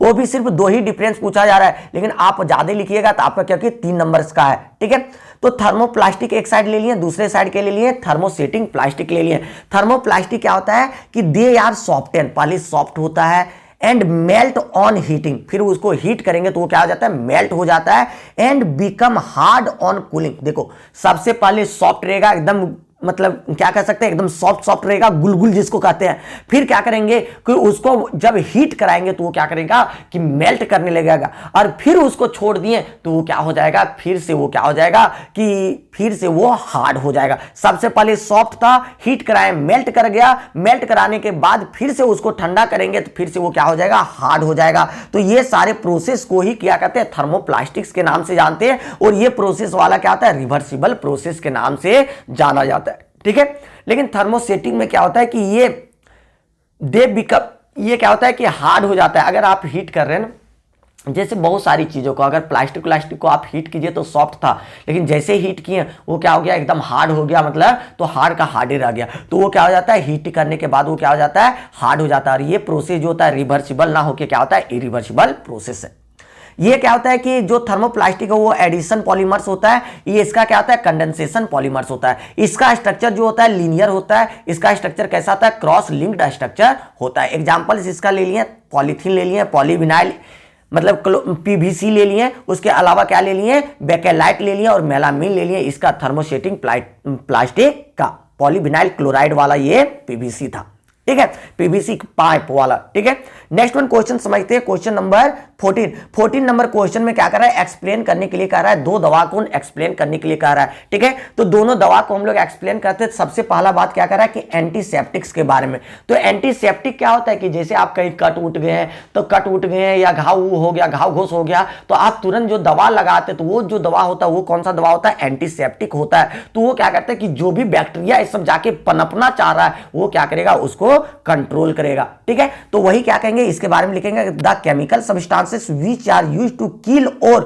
वो भी सिर्फ 2 ही डिफरेंस पूछा जा रहा है, लेकिन आप ज्यादा लिखिएगा तो आपका क्या 3 नंबर्स का है, ठीक है। तो थर्मोप्लास्टिक एक साइड ले लिए, दूसरे साइड के ले लिए थर्मोसेटिंग प्लास्टिक ले लिए। थर्मोप्लास्टिक क्या होता है कि दे आर सॉफ्टेन, पहले सॉफ्ट होता है एंड मेल्ट ऑन हीटिंग, फिर उसको हीट करेंगे तो वो क्या हो जाता है, मेल्ट हो जाता है and become hard on cooling. देखो सबसे पहले सॉफ्ट रहेगा एकदम, मतलब क्या कह सकते हैं एकदम सॉफ्ट रहेगा, गुलगुल जिसको कहते हैं। फिर क्या करेंगे कि उसको जब हीट कराएंगे तो वो क्या करेगा कि मेल्ट करने लगेगा, और फिर उसको छोड़ दिए तो वो क्या हो जाएगा, फिर से वो क्या हो जाएगा कि फिर से वो हार्ड हो जाएगा। सबसे पहले सॉफ्ट था, हीट कराए मेल्ट कर गया, मेल्ट कराने के बाद फिर से उसको ठंडा करेंगे तो फिर से वो क्या हो जाएगा, हार्ड हो जाएगा। तो ये सारे प्रोसेस को ही क्या कहते हैं, थर्मोप्लास्टिक्स के नाम से जानते हैं। और ये प्रोसेस वाला क्या होता है, रिवर्सिबल प्रोसेस के नाम से जाना जाता है, ठीक है। लेकिन थर्मोसेटिंग में क्या होता है कि ये क्या होता है कि हार्ड हो जाता है। अगर आप हीट कर रहे हैं ना, जैसे बहुत सारी चीज़ों को, अगर प्लास्टिक को आप हीट कीजिए तो सॉफ्ट था, लेकिन जैसे हीट किए वो क्या हो गया, एकदम हार्ड हो गया, मतलब तो हार्ड का हार्ड ही रह गया। तो वो क्या हो जाता है, हीट करने के बाद वो क्या हो जाता है, हार्ड हो जाता है। और ये प्रोसेस जो होता है रिवर्सिबल ना होकर क्या होता है, इरिवर्सिबल प्रोसेस है। ये क्या होता है कि जो थर्मोप्लास्टिक है वो एडिशन पॉलीमर्स होता है, ये इसका क्या होता है, कंडेंसेशन पॉलीमर्स होता है। इसका स्ट्रक्चर जो होता है लीनियर होता है, इसका स्ट्रक्चर कैसा होता है, क्रॉस लिंक्ड स्ट्रक्चर होता है। एग्जांपल्स इसका ले लिए, पॉलीथीन ले लिए, पॉलीविनाइल मतलब पीवीसी ले लिए, उसके अलावा क्या ले लिए, बेकेलाइट ले लिए और मेलामीन ले लिए। इसका थर्मोसेटिंग प्लास्टिक का पॉलीविनाइल क्लोराइड वाला ये पीवीसी था, ठीक है, पीवीसी पाइप वाला, ठीक है। नेक्स्ट वन क्वेश्चन समझते हैं, क्वेश्चन नंबर 14 नंबर क्वेश्चन में क्या कर रहा है, एक्सप्लेन करने के लिए कह रहा है, 2 दवा को एक्सप्लेन करने के लिए कह रहा है, ठीक है। तो दोनों दवा को हम लोग एक्सप्लेन करते हैं। सबसे पहला बात क्या कर रहा है कि एंटीसेप्टिक्स के बारे में। तो एंटीसेप्टिक क्या होता है कि जैसे आप कहीं कट उठ गए हैं, तो कट उठ गए हैं या घाव हो गया, घाव घोष हो गया, तो आप तुरंत जो दवा लगाते हैं तो वो जो दवा होता है वो कौन सा दवा होता है, एंटीसेप्टिक होता है। तो वो क्या करता है कि जो भी बैक्टीरिया इस सब जाके पनपना चाह रहा है वो क्या करेगा, उसको कंट्रोल करेगा, ठीक है। तो वही क्या कहेंगे, इसके बारे में लिखेंगे, the chemical substances which are used to kill और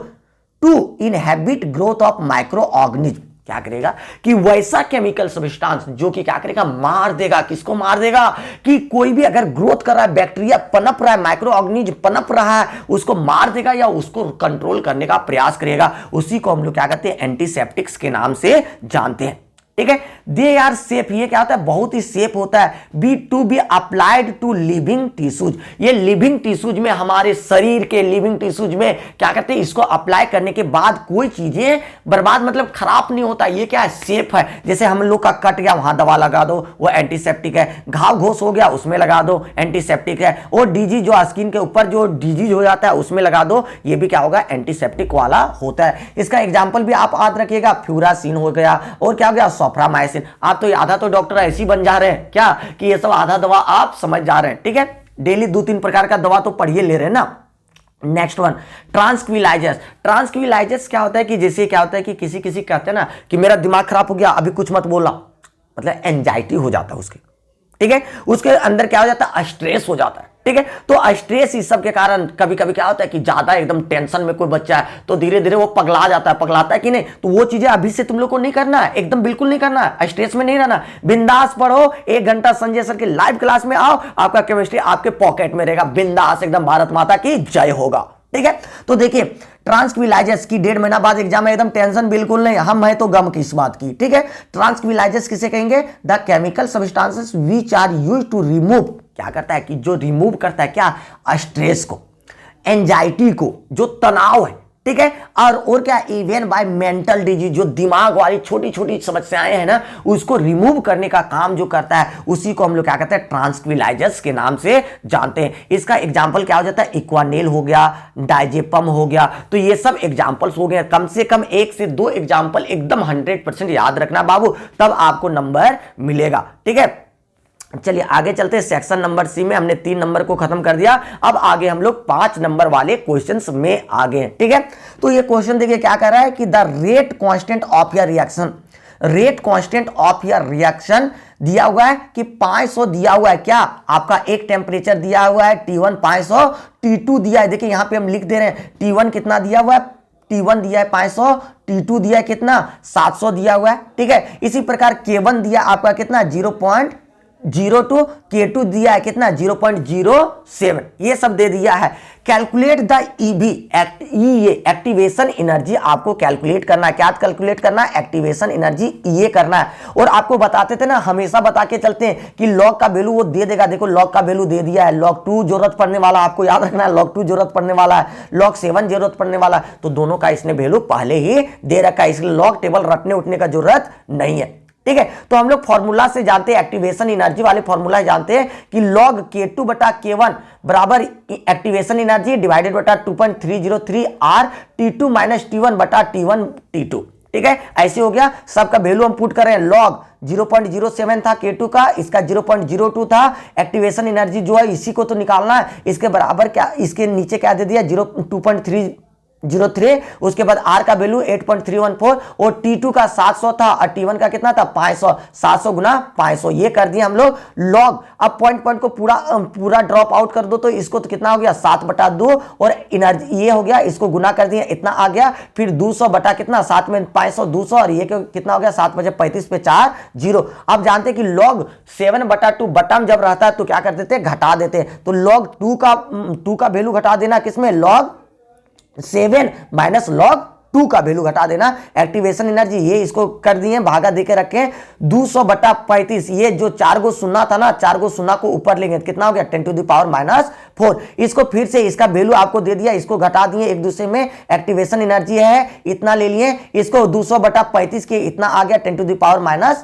to inhibit growth of microorganism. क्या करेगा कि वैसा केमिकल सब्सटेंस जो कि क्या करेगा, मार देगा। किसको मार देगा कि कोई भी अगर ग्रोथ कर रहा है, बैक्टीरिया पनप रहा है, माइक्रो ऑर्गेनिज्म पनप रहा है, उसको मार देगा या उसको कंट्रोल करने का प्रयास करेगा। उसी को हम लोग क्या कहते हैं, एंटीसेप्टिक्स के नाम से जानते हैं। ठीक है, दे आर सेफ, ये क्या होता है, बहुत ही सेफ होता है। Be to be applied to living tissues, ये लिविंग टिश्यूज में, हमारे शरीर के लिविंग टिश्यूज में क्या करते हैं, इसको अप्लाई करने के बाद कोई चीजें बर्बाद मतलब खराब नहीं होता। ये क्या है, सेफ है। जैसे हम लोग का कट गया, वहां दवा लगा दो, वो एंटीसेप्टिक है। घाव घोस हो गया, उसमें लगा दो, एंटीसेप्टिक है। और डिजीज जो स्किन के ऊपर जो डिजीज हो जाता है उसमें लगा दो, ये भी क्या होगा, एंटीसेप्टिक वाला होता है। इसका एग्जाम्पल भी आप याद रखिएगा, फ्यूरासिन हो गया, और क्या हो गया, सल्फामाइसिन। आप तो आधा तो डॉक्टर ऐसे ही बन जा रहे हैं क्या कि ये सब आधा दवा आप समझ जा रहे हैं। ठीक है, डेली 2-3 प्रकार का दवा तो पढ़िए ले रहे हैं ना। Next one, ट्रांसक्विलाइजर्स। ट्रांसक्विलाइजर्स क्या होता है कि जैसे क्या होता है कि किसी किसी कहते हैं ना कि मेरा दिमाग खराब हो गया, अभी कुछ मत बोला, मतलब एंजाइटी हो जाता है उसके। ठीक है, उसके अंदर क्या हो जाता है, स्ट्रेस हो जाता है। ठीक है, तो स्ट्रेस इस सब के कारण कभी कभी क्या होता है कि ज्यादा एकदम टेंशन में कोई बच्चा है तो धीरे धीरे वो पगला जाता है। पगलाता है कि नहीं, तो वो चीजें अभी से तुम लोग को नहीं करना है, एकदम बिल्कुल नहीं करना है, स्ट्रेस में नहीं रहना। बिंदास पढ़ो, 1 घंटा संजय सर के लाइव क्लास में आओ, आपका केमिस्ट्री आपके पॉकेट में रहेगा, बिंदास एकदम, भारत माता की जय होगा। ठीक है, तो देखिए ट्रांसक्विलाइजर्स की 1.5 महीना बाद एग्जाम है, एकदम टेंशन बिल्कुल नहीं, हम है तो गम की इस बात की। ठीक है, ट्रांसक्विलाइजर्स किसे कहेंगे, the chemical substances which are used to remove, क्या करता है कि जो रिमूव करता है क्या, स्ट्रेस को, एंजाइटी को, जो तनाव है। ठीक है, और क्या, इवन बाय मेंटल डिजीज, जो दिमाग वाली छोटी छोटी समस्याएं हैं ना, उसको रिमूव करने का काम जो करता है, उसी को हम लोग क्या कहते हैं, ट्रांसक्विलाइजर्स के नाम से जानते हैं। इसका एग्जांपल क्या हो जाता है, इक्वानेल हो गया, डाइजेपम हो गया। तो ये सब एग्जांपल्स हो गए, कम से कम 1 से 2 एग्जांपल एकदम 100% याद रखना बाबू, तब आपको नंबर मिलेगा। ठीक है, चलिए आगे चलते हैं। सेक्शन नंबर सी में हमने 3 नंबर को खत्म कर दिया, अब आगे हम लोग 5 नंबर वाले क्वेश्चंस में आगे। ठीक है, तो ये क्वेश्चन देखिए क्या कर रहा है कि the rate constant of your reaction, rate constant of your reaction दिया हुआ है कि 500 दिया हुआ है। क्या आपका एक टेम्परेचर दिया हुआ है T1 500, T2 दिया है, देखिए यहां पे हम लिख दे रहे हैं T1 कितना दिया हुआ है, T1 दिया है 500, T2 दिया है कितना, 700 दिया हुआ है। ठीक है, इसी प्रकार K1 दिया आपका कितना, 0.02, K2 दिया है कितना, 0.07, ये सब दे दिया है। Calculate the EB, activation energy आपको कैलकुलेट करना है। क्या कैलकुलेट करना है, एक्टिवेशन एनर्जी ये करना है। और आपको बताते थे ना, हमेशा बता के चलते हैं कि लॉग का वैल्यू वो दे देगा। देखो लॉग का वैल्यू दे दिया है, लॉग 2 जरूरत पड़ने वाला, आपको याद रखना है, लॉग 2 जरूरत पड़ने वाला है, लॉग 7 जरूरत पड़ने वाला है, तो दोनों का इसने वैल्यू पहले ही दे रखा है, इसलिए लॉग टेबल रटने उठने का जरूरत नहीं है। ठीक है, तो हम लोग फॉर्मूला से जानते हैं, एक्टिवेशन एनर्जी वाले फॉर्मूला जानते हैं कि log K2 बटा K1 बराबर एक्टिवेशन एनर्जी डिवाइडेड बटा 2.303 R T2 माइनस T1 बटा T1 T2। ठीक है, ऐसे हो गया। सबका वैल्यू हम पुट कर रहे हैं, log 0.07 था K2 का, इसका 0.02 था। एक्टिवेशन एनर्जी जो है इसी को तो निकालना है, इसके बराबर क्या, इसके नीचे क्या दे दिया, 2.303, उसके बाद R का वैल्यू 8.314 और T2 का 700 था और T1 का कितना था, 500, 700 गुना 500, ये कर दिया हम लोग लॉग। अब पॉइंट पॉइंट को पूरा ड्रॉप आउट कर दो, तो इसको तो कितना हो गया, 7/2 और एनर्जी ये हो गया, इसको गुना कर दिया, इतना आ गया। फिर 200 बटा कितना, 7 में 500, 200 और ये कितना हो गया, 7 बजे 35 पे 4 0। अब जानते कि log 7/2 बटम जब रहता है तो क्या कर देते, घटा देते। तो log 2 का वैल्यू घटा देना, किसमें, log 7 माइनस log 2 का वैल्यू घटा देना। एक्टिवेशन एनर्जी ये इसको कर दिए, भागा देके रखे 200/35, ये जो 4 गो शून्य था ना, 4 गो शून्य को ऊपर लेंगे, कितना हो गया, 10⁻⁻⁴। इसको फिर से इसका वैल्यू आपको दे दिया, इसको घटा दिए एक दूसरे में। एक्टिवेशन एनर्जी है इतना ले लिए, इसको 200/35 के इतना आ गया 10⁻⁴।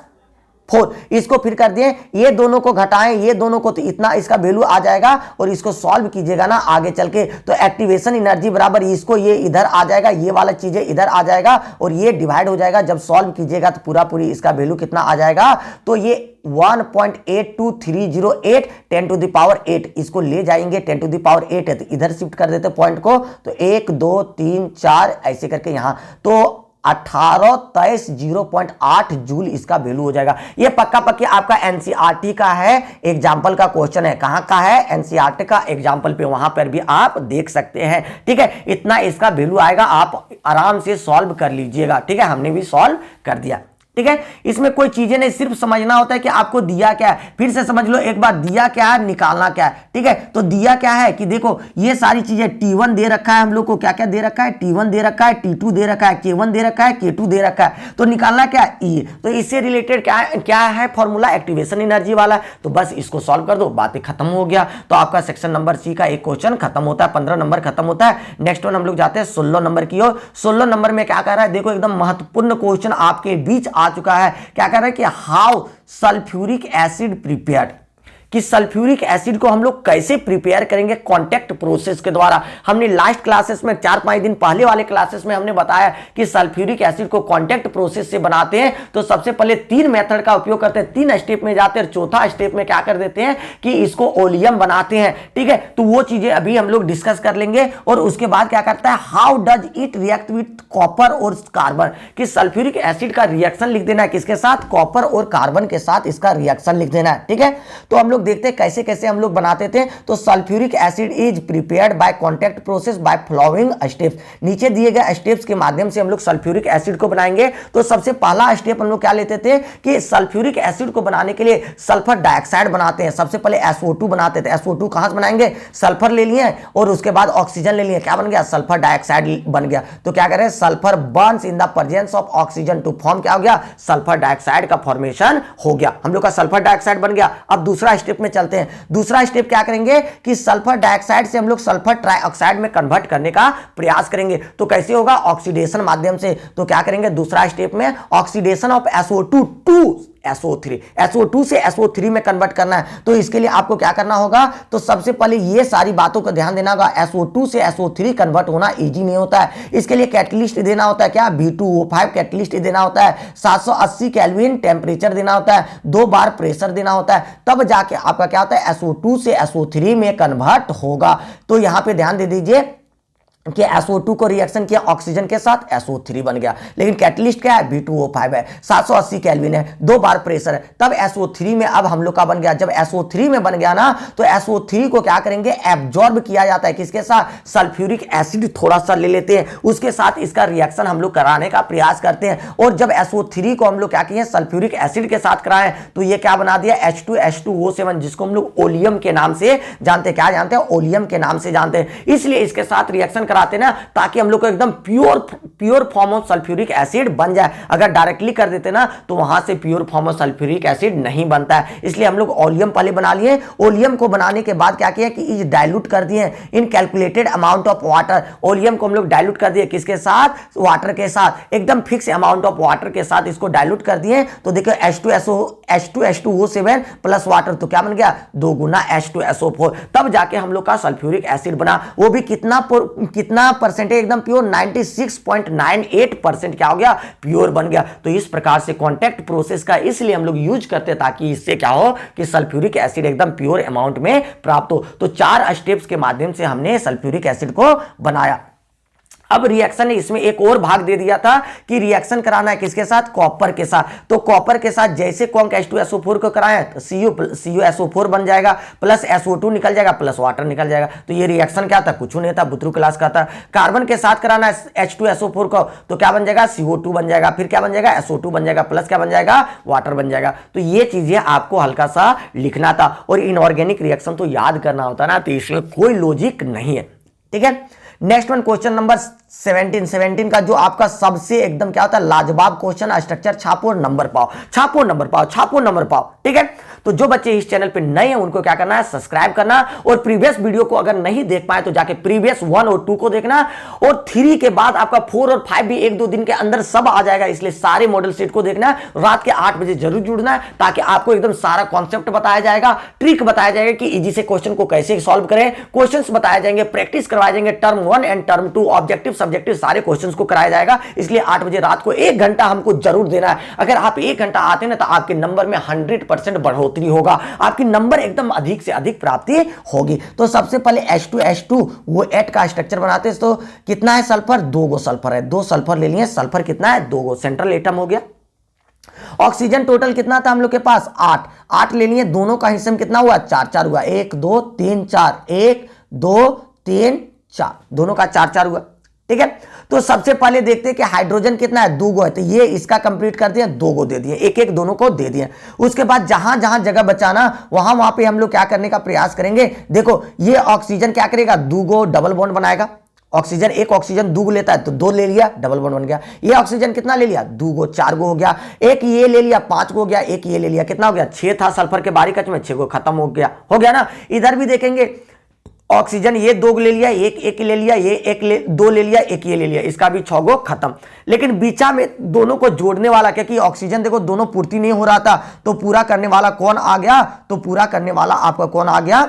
इसको फिर कर दिए, ये दोनों को घटाएं, ये दोनों को, तो इतना इसका वैल्यू आ जाएगा। और इसको सॉल्व कीजिएगा ना आगे चल के, तो एक्टिवेशन एनर्जी बराबर इसको, ये इधर आ जाएगा, ये वाला चीजें इधर आ जाएगा और ये डिवाइड हो जाएगा। जब सॉल्व कीजिएगा तो पूरी इसका वैल्यू कितना आ जाएगा, तो ये 1.82308 10⁸, इसको ले जाएंगे 10⁸ है तो इधर शिफ्ट कर देते पॉइंट को, तो 1 2 3 4 ऐसे करके यहां, तो 1823 0.8 जूल इसका वैल्यू हो जाएगा। ये पक्का पक्की आपका एनसीईआरटी का है, एग्जाम्पल का क्वेश्चन है। कहां का है? एनसीईआरटी का एग्जाम्पल पे, वहां पर भी आप देख सकते हैं। ठीक है, इतना इसका वैल्यू आएगा, आप आराम से सॉल्व कर लीजिएगा। ठीक है, हमने भी सॉल्व कर दिया। ठीक है, इसमें कोई चीजें नहीं, सिर्फ समझना होता है कि आपको दिया क्या है। फिर से समझ लो एक बार, दिया क्या है, निकालना क्या है। ठीक है, तो दिया क्या है कि देखो ये सारी चीजें, T1 दे रखा है हम लोग को, क्या क्या दे रखा है, T1 दे रखा है, T2 दे रखा है, K1 दे रखा है, K2 दे रखा है। तो निकालना क्या है, E। तो इससे रिलेटेड क्या है फॉर्मूला, एक्टिवेशन एनर्जी वाला। तो बस इसको सॉल्व कर दो, बातें खत्म हो गया। तो आपका सेक्शन नंबर सी का एक क्वेश्चन खत्म होता है, 15 नंबर खत्म होता है। नेक्स्ट वन हम लोग जाते हैं 16 नंबर की ओर। 16 नंबर में क्या कर रहा है, देखो एकदम महत्वपूर्ण क्वेश्चन आपके बीच आ चुका है। क्या कर रहा है कि हाउ सल्फ्यूरिक एसिड प्रिपेयर्ड, कि सल्फ्यूरिक एसिड को हम लोग कैसे प्रिपेयर करेंगे कांटेक्ट प्रोसेस के द्वारा। हमने लास्ट क्लासेस में 4-5 दिन पहले वाले क्लासेस में हमने बताया कि सल्फ्यूरिक एसिड को कांटेक्ट प्रोसेस से बनाते हैं तो सबसे पहले 3 मेथड का उपयोग करते हैं, 3 स्टेप में जाते हैं। चौथा स्टेप में क्या कर देते हैं कि इसको ओलियम बनाते हैं। ठीक है, तो वो चीजें अभी हम लोग डिस्कस कर लेंगे। और उसके बाद क्या करता है, how does it react with copper और कार्बन, कि सल्फ्यूरिक एसिड का रिएक्शन लिख देना है किसके साथ, कॉपर और कार्बन के साथ इसका रिएक्शन लिख देना है। ठीक है, तो हम लोग देखते हैं कैसे कैसे हम लोग बनाते थे। तो sulphuric acid is prepared by contact process by following steps. नीचे दिए गए स्टेप्स के माध्यम से हम लोग सल्फ्यूरिक एसिड को बनाएंगे। तो सबसे पहला स्टेप हम लोग क्या लेते थे कि सल्फ्यूरिक एसिड को बनाने के लिए सल्फर डाइऑक्साइड बनाते हैं। सबसे पहले SO2 बनाते थे। SO2 कहां से बनाएंगे, सल्फर ले लिए और उसके बाद ऑक्सीजन ले लिए, क्या बन गया, सल्फर डाइऑक्साइड बन गया। तो क्या करें, sulphur burns in the presence of oxygen to form, क्या हो गया, सल्फर डाइऑक्साइड का फॉर्मेशन हो गया। हम लोग का सल्फर डाइऑक्साइड बन गया। अब दूसरा स्टेप में चलते हैं। दूसरा स्टेप क्या करेंगे कि सल्फर डाइऑक्साइड से हम लोग सल्फर ट्राइऑक्साइड में कन्वर्ट करने का प्रयास करेंगे। तो कैसे होगा, ऑक्सीडेशन माध्यम से। तो क्या करेंगे दूसरा स्टेप में, oxidation of SO2 to SO3, SO2 से SO3 में कन्वर्ट करना है। तो इसके लिए आपको क्या करना होगा, तो सबसे पहले ये सारी बातों का ध्यान देना होगा। SO2 से SO3 कन्वर्ट होना इजी नहीं होता है, इसके लिए कैटलिस्ट देना होता है, क्या, B2O5 कैटलिस्ट देना होता है, 780 केल्विन टेम्परेचर देना होता है, 2 बार प्रेशर देना होता है, तब जाके आपका क्या होता है, SO2 से SO3 में कन्वर्ट होगा। तो यहां पे ध्यान दे दीजिए कि SO2 को रिएक्शन किया ऑक्सीजन के साथ, SO3 बन गया। लेकिन कैटलिस्ट क्या है, B2O5 है, 780 केल्विन है, 2 बार प्रेशर है, तब SO3 में अब हम लोग का बन गया। जब SO3 में बन गया ना, तो SO3 को क्या करेंगे, एब्जॉर्ब किया जाता है किसके साथ, सल्फ्यूरिक एसिड थोड़ा सा ले लेते हैं, उसके साथ इसका रिएक्शन हम लोग कराने का प्रयास करते हैं। और जब SO3 को हम लोग क्या किए, सल्फ्यूरिक एसिड के साथ कराएं, तो ये क्या बना दिया, H2H2O7, जिसको हम लोग ओलियम के नाम से जानते हैं। क्या जानते हैं, ओलियम के नाम से जानते हैं। इसलिए इसके साथ रिएक्शन कराते ना, ताकि हम लोग को एकदम pure form of sulphuric acid बन जाए। अगर डायरेक्टली कर देते ना, तो वहां से pure form of sulphuric acid नहीं बनता है। इसलिए हम लोग ओलियम पहले बना लिए। ओलियम को बनाने के बाद क्या किया कि डाइल्यूट कर दिए in calculated amount of water. Oleum को हम लोग डाइल्यूट कर दिए किसके साथ, वाटर के साथ, एकदम फिक्स अमाउंट ऑफ वाटर के साथ इसको डाइल्यूट कर दिए। तो देखो H2H2O7 प्लस वाटर, तो क्या बन गया, 2 गुना H2SO4। तब जाके हम लोग का सल्फ्यूरिक एसिड बना। वो भी कितना परसेंटेज, एकदम प्योर 96.98% क्या हो गया, प्योर बन गया। तो इस प्रकार से कांटेक्ट प्रोसेस का इसलिए हम लोग यूज करते हैं ताकि इससे क्या हो कि सल्फ्यूरिक एसिड एकदम प्योर अमाउंट में प्राप्त हो। तो 4 स्टेप्स के माध्यम से हमने सल्फ्यूरिक एसिड को बनाया। अब रिएक्शन इसमें एक और भाग दे दिया था कि रिएक्शन कराना है किसके साथ, कॉपर के साथ। तो कॉपर के साथ जैसे कौन H2SO4 को कराएं, तो CuSO4 बन जाएगा, प्लस SO2 निकल जाएगा, प्लस वाटर निकल जाएगा। तो ये रिएक्शन क्या था, कुछ नहीं था, बुतरू क्लास का था। कार्बन के साथ कराना है H2SO4 को, तो क्या बन जाएगा, CO2 बन जाएगा, फिर क्या बन जाएगा, SO2 बन जाएगा, प्लस क्या बन जाएगा, वाटर बन जाएगा। तो ये चीजें आपको हल्का सा लिखना था। और इनऑर्गेनिक रिएक्शन तो याद करना होता ना, तो इसमें कोई लॉजिक नहीं है। ठीक है, नेक्स्ट वन क्वेश्चन नंबर 17 का जो आपका सबसे एकदम क्या होता है, लाजवाब क्वेश्चन, स्ट्रक्चर छापो और नंबर पाओ, छापो नंबर पाओ, छापो नंबर पाओ। ठीक है, तो जो बच्चे इस चैनल पे नए हैं उनको क्या करना है, सब्सक्राइब करना। और प्रीवियस वीडियो को अगर नहीं देख पाए तो जाके प्रीवियस 1 और 2 को देखना। और 3 के बाद आपका 4 और 5 भी 1-2 दिन के अंदर सब आ जाएगा, इसलिए सारे मॉडल सेट को देखना है। रात के 8 बजे जरूर जुड़ना है, ताकि आपको एकदम सारा कॉन्सेप्ट बताया जाएगा, ट्रिक बताया जाएगा कि इजी से क्वेश्चन को कैसे सॉल्व करें, क्वेश्चंस बताए जाएंगे, प्रैक्टिस करवाए जाएंगे, term term 1 and term 2 objective subjective सारे क्वेश्चंस को कराया जाएगा। इसलिए 8 बजे रात को 1 घंटा हमको जरूर देना है। अगर आप 1 घंटा आते हैं ना तो आपके नंबर में 100% बढ़ोतरी होगा, आपकी नंबर एकदम अधिक से अधिक प्राप्ति होगी। तो सबसे पहले H2 वो 8 का स्ट्रक्चर बनाते हैं। तो कितना है सल्फर, 2 गो सल्फर है, 2 सल्फर ले लिए, सल्फर कितना है 2 गो, सेंट्रल एटम हो गया। ऑक्सीजन टोटल कितना था हम लोग के पास 8 ले लिए, दोनों का हिस्सा में कितना हुआ 4 हुआ, 1 2 3 4, 1 2 3 4, दोनों का 4 हुआ। ठीक है, तो सबसे पहले देखते हैं कि हाइड्रोजन कितना है 2 गो है, तो ये इसका कंप्लीट कर दिया, 2 गो दे दिए, एक दोनों को दे दिए। उसके बाद जहां जहां जगह बचाना वहां पे हम लोग क्या करने का प्रयास करेंगे। देखो ये ऑक्सीजन क्या करेगा 2 गो डबल बॉन्ड बनाएगा, ऑक्सीजन एक ऑक्सीजन 2 गो लेता है तो 2 ले लिया, डबल बॉन्ड बन गया। ये ऑक्सीजन कितना ले लिया 2 गो, 4 गो हो गया, एक ये ले लिया 5 गो हो गया, एक ये ले लिया, कितना हो गया 6 था सल्फर के बारीक कच में, 6 गो खत्म हो गया ना। इधर भी देखेंगे ऑक्सीजन ये 2 ले लिया, एक ले लिया, ये 2 ले लिया, एक ये ले लिया, इसका भी 6 गो खत्म। लेकिन बीचा में दोनों को जोड़ने वाला, क्योंकि ऑक्सीजन देखो दोनों पूर्ति नहीं हो रहा था, तो पूरा करने वाला कौन आ गया, तो पूरा करने वाला आपका कौन आ गया,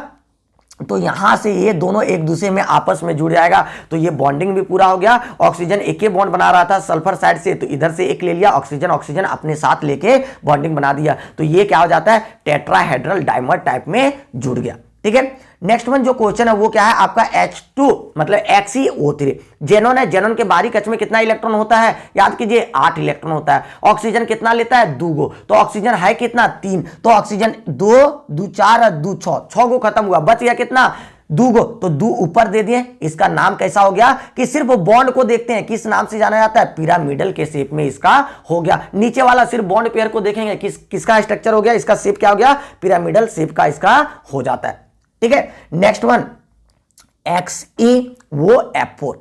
तो यहां से ये दोनों एक दूसरे में आपस में जुड़ जाएगा, तो ये बॉन्डिंग भी पूरा हो गया। ऑक्सीजन एक ही बॉन्ड बना रहा था सल्फर साइड से, तो इधर से एक ले लिया, ऑक्सीजन अपने साथ लेके बॉन्डिंग बना दिया, तो ये क्या हो जाता है टेट्राहेड्रल डाइमर टाइप में जुड़ गया। ठीक है, नेक्स्ट वन जो क्वेश्चन है वो क्या है आपका H2 मतलब XeO3। जेनोन है, जेनोन के बाहरी कक्ष में कितना इलेक्ट्रॉन होता है, याद कीजिए 8 इलेक्ट्रॉन होता है। ऑक्सीजन कितना लेता है 2 गो, तो ऑक्सीजन है कितना 3, तो ऑक्सीजन 2 2 4 और 2 6 गो खत्म हुआ, बच गया कितना 2 गो, तो 2 ऊपर दे दिए। इसका नाम कैसा हो गया कि सिर्फ बॉन्ड को देखते हैं, किस नाम से जाना जाता है पिरामिडल के शेप में इसका हो गया। नीचे वाला सिर्फ बॉन्ड पेयर को देखेंगे किसका स्ट्रक्चर हो गया, इसका शेप क्या हो गया पिरामिडल शेप का इसका हो जाता है। ठीक है, नेक्स्ट वन XeO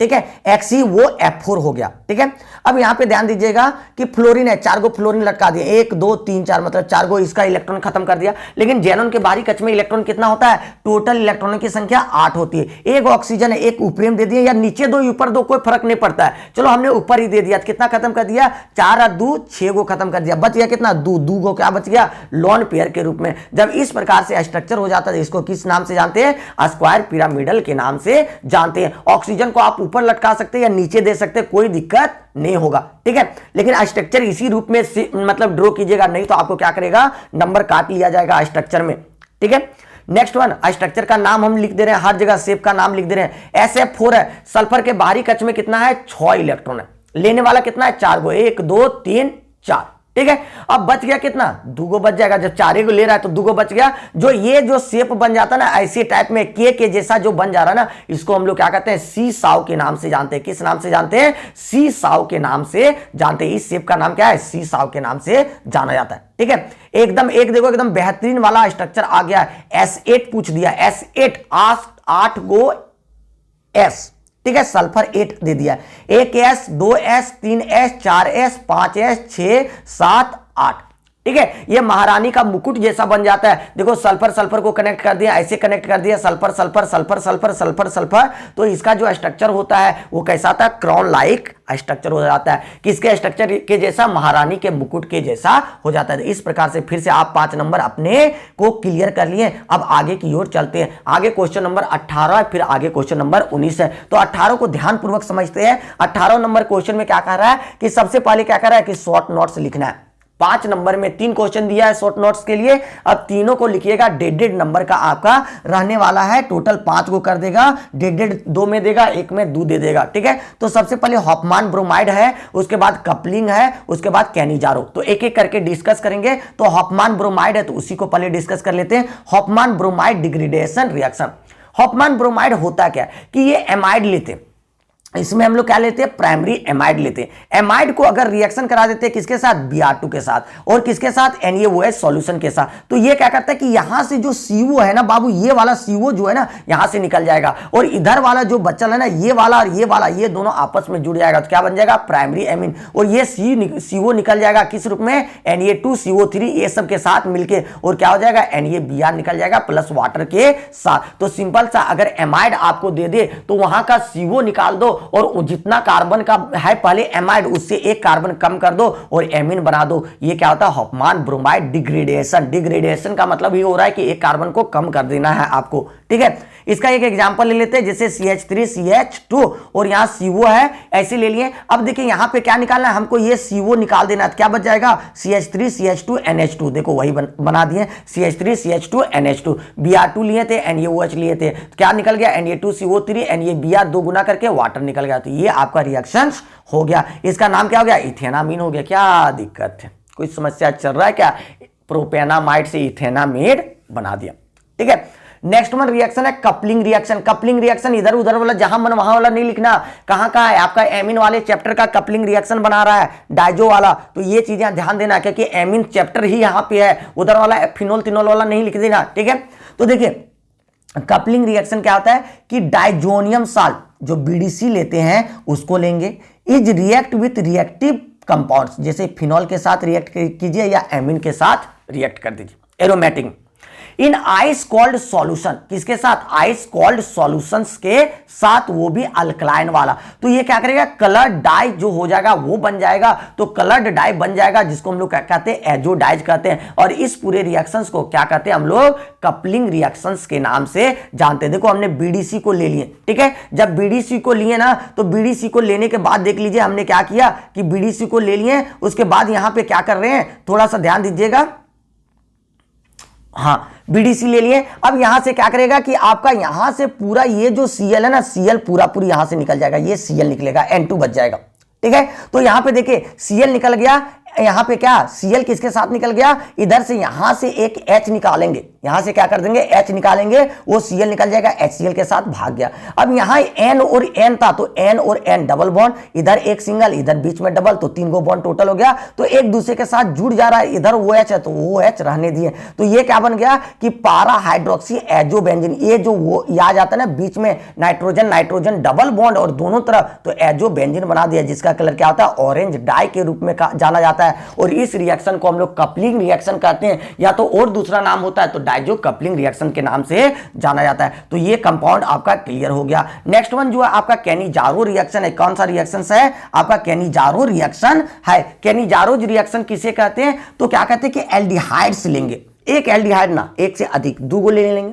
ठीक है, XeO हो गया। ठीक है, अब यहां पे ध्यान दीजिएगा कि फ्लोरीन है, 4 गो फ्लोरीन लटका दिए, 1 2 3 4 मतलब 4 गो इसका इलेक्ट्रॉन खत्म कर दिया। लेकिन जेनोन के बाहरी कक्ष में इलेक्ट्रॉन कितना होता है, टोटल इलेक्ट्रॉनों की संख्या 8 होती है। एक ऑक्सीजन है, एक ऊपर में दे दिए, या नीचे 2 ऊपर 2 कोई फर्क नहीं पड़ता है, चलो हमने ऊपर ही दे दिया, कितना खत्म कर दिया 4 और 2 6 गो खत्म कर दिया, बच गया कितना 2 गो, क्या बच गया लॉन पेयर के रूप में। जब इस प्रकार से स्ट्रक्चर हो जाता है इसको किस नाम से जानते हैं, स्क्वायर पिरामिडल के नाम से जानते हैं। ऑक्सीजन को आप ऊपर लटका सकते हैं या नीचे दे सकते हैं, कोई दिक्कत नहीं होगा। ठीक है, लेकिन स्ट्रक्चर इसी रूप में मतलब ड्रॉ कीजिएगा, नहीं तो आपको क्या करेगा नंबर काट लिया जाएगा स्ट्रक्चर में। ठीक है, नेक्स्ट वन स्ट्रक्चर का नाम हम लिख दे रहे हैं, हर जगह शेप का नाम लिख दे रहे हैं। SF4 है, सल्फर के बाहरी कक्ष में कितना है 6 इलेक्ट्रॉन है, लेने वाला कितना है 4 गो, 1 2 3 4। ठीक है, अब बच गया कितना 2 गो बच जाएगा, जब 4 गो ले रहा है तो 2 गो बच गया। जो ये जो शेप बन जाता है ना ऐसे टाइप में के जैसा जो बन जा रहा है ना, इसको हम लोग क्या कहते हैं सीसाव के नाम से जानते हैं। किस नाम से जानते हैं, सीसाव के नाम से जानते हैं। इस शेप का नाम क्या है, सीसाव के नाम से जाना जाता है। ठीक है, एकदम एक देखो एकदम बेहतरीन वाला स्ट्रक्चर आ गया। S8 पूछ दिया, S8 8 गो S। ठीक है, सल्फर 8 दे दिया, 1S 2S 3S 4S 5S 6 7 8। ठीक है, ये महारानी का मुकुट जैसा बन जाता है। देखो सल्फर को कनेक्ट कर दिया, ऐसे कनेक्ट कर दिया, सल्फर, तो इसका जो स्ट्रक्चर होता है वो कैसा था क्राउन लाइक स्ट्रक्चर हो जाता है। किसके स्ट्रक्चर के जैसा, महारानी के मुकुट के जैसा हो जाता है। इस प्रकार से फिर से आप 5 नंबर अपने को क्लियर कर लिए। अब आगे की ओर चलते हैं। आगे क्वेश्चन नंबर 18 है, फिर आगे क्वेश्चन नंबर 19 है। तो 18 को ध्यानपूर्वक समझते हैं। 18 नंबर क्वेश्चन में क्या कह रहा है कि सबसे पहले क्या कह रहा है कि शॉर्ट नोट्स लिखना है। 5 नंबर में 3 क्वेश्चन दिया है शॉर्ट नोट्स के लिए। अब तीनों को लिखिएगा, 1.5 नंबर का आपका रहने वाला है। टोटल 5 को कर देगा, 1.5 2 में देगा, 1 में 2 दे देगा। ठीक है, तो सबसे पहले हॉफमान ब्रोमाइड है, उसके बाद कपलिंग है, उसके बाद कैनिजारो। तो एक एक करके डिस्कस करेंगे। तो हॉफमान ब्रोमाइड है तो उसी को पहले डिस्कस कर लेते हैं। हॉफमान ब्रोमाइड डिग्रेडेशन रिएक्शन। हॉफमान ब्रोमाइड होता क्या कि ये एमाइड लेते हैं, इसमें हम लोग क्या लेते हैं प्राइमरी एमाइड लेते हैं। एमाइड को अगर रिएक्शन करा देते हैं किसके साथ, Br2 के साथ, और किसके साथ NaOH सॉल्यूशन के साथ। तो ये क्या करता है कि यहां से जो CO है ना बाबू, ये वाला CO जो है ना यहां से निकल जाएगा, और इधर वाला जो बचल है ना ये वाला और ये वाला, ये दोनों आपस में जुड़ जाएगा। तो क्या बन जाएगा प्राइमरी एमीन, और ये CO निकल जाएगा किस रूप में Na2CO3 ये सब के साथ मिलके, और क्या हो जाएगा NaBr निकल जाएगा प्लस वाटर के साथ। तो सिंपल सा अगर एमाइड आपको दे दे तो वहां का CO निकाल दो, और जितना कार्बन का है पहले एमाइड उससे 1 कार्बन कम कर दो और एमीन बना दो। ये क्या होता है हॉफमान ब्रोमाइड डिग्रेडेशन। डिग्रेडेशन का मतलब ये हो रहा है कि 1 कार्बन को कम कर देना है आपको। ठीक है, इसका एक एग्जांपल ले लेते हैं, जैसे CH3CH2 और यहाँ CO है, ऐसे ले लिए। अब देखिए यहाँ पे क्या निकालना है हमको, ये CO निकाल देना है, तो क्या बच जाएगा CH3CH2NH2, देखो वही बना दिए CH3CH2NH2। Br2 लिए थे, NaOH लिए थे, तो क्या निकल गया Na2CO3, Na Br 2 गुना करके वाटर निकल गया, तो ये आपका रिएक्शन हो गया। इसका नाम क्या हो गया, इथेनामीन हो गया। क्या दिक्कत है, कोई समस्या चल रहा है क्या? प्रोपेनामाइड से इथेनामेड बना दिया, ठीक है। नेक्स्ट वन रिएक्शन है कपलिंग रिएक्शन। कपलिंग रिएक्शन इधर उधर वाला जहां मन वहां वाला नहीं लिखना, कहां का है आपका एमीन वाले चैप्टर का कपलिंग रिएक्शन बना रहा है डाइजो वाला, तो ये चीजें ध्यान देना, क्योंकि एमीन चैप्टर ही यहां पे है, उधर वाला फिनोल थिनोल वाला नहीं लिख देना, ठीक है। तो देखिए कपलिंग रिएक्शन क्या होता है कि डाइजोनियम साल्ट जो BDC लेते हैं उसको लेंगे, is react with reactive compounds, जैसे फिनॉल के साथ रिएक्ट कीजिए या एमीन के साथ रिएक्ट कर दीजिए, aromatic in ice cold solution, किसके साथ, आइस कोल्ड सॉल्यूशंस के साथ, वो भी अल्कलाइन वाला। तो ये क्या करेगा, कलर्ड डाई जो हो जाएगा वो बन जाएगा, तो कलर्ड डाई बन जाएगा जिसको हम लोग क्या कहते हैं, एजोडाइज कहते हैं। और इस पूरे रिएक्शंस को क्या कहते हैं हम लोग, कपलिंग रिएक्शंस के नाम से जानते हैं। देखो हमने BDC को ले लिए, ठीक है। जब BDC को लिए ना, तो BDC को लेने के बाद देख लीजिए हमने क्या किया कि BDC को ले लिए, उसके बाद यहां पे क्या कर रहे हैं, थोड़ा सा ध्यान दीजिएगा, हाँ BDC ले लिए। अब यहां से क्या करेगा कि आपका यहां से पूरा ये जो Cl है ना, Cl पूरा पूरी यहां से निकल जाएगा, ये Cl निकलेगा, N2 बच जाएगा, ठीक है। तो यहां पे देखिए Cl निकल गया, यहां पे क्या Cl किसके साथ निकल गया, इधर से यहां से एक H निकालेंगे, यहां से क्या कर देंगे H निकालेंगे, वो Cl निकल जाएगा, HCl के साथ भाग गया। अब यहां N और N था, तो N और N डबल बॉन्ड, इधर एक सिंगल, इधर बीच में डबल, तो 3 बॉन्ड टोटल हो गया, तो एक दूसरे के साथ जुड़ जा रहा है। इधर OH है तो OH रहने दिए, तो ये क्या बन गया कि पारा हाइड्रोक्सी एजोबेंजीन, ये जो वो आ जाता है ना बीच में नाइट्रोजन नाइट्रोजन डबल बॉन्ड और दोनों तरफ, तो एजोबेंजीन बना दिया, जिसका कलर क्या होता है, ऑरेंज डाई के रूप में जाना जाता है। और इस रिएक्शन को हम लोग कपलिंग रिएक्शन कहते हैं, या तो और दूसरा नाम होता है तो डाइजो कपलिंग रिएक्शन के नाम से जाना जाता है। तो ये कंपाउंड आपका क्लियर हो गया। नेक्स्ट वन जो है आपका कैनिजारो रिएक्शन है। कौन सा रिएक्शन है आपका, कैनिजारो रिएक्शन है। कैनिजारो रिएक्शन किसे कहते हैं, तो क्या कहते हैं कि एल्डिहाइड्स लेंगे, एक एल्डिहाइड ना, एक से अधिक, 2 ले लेंगे,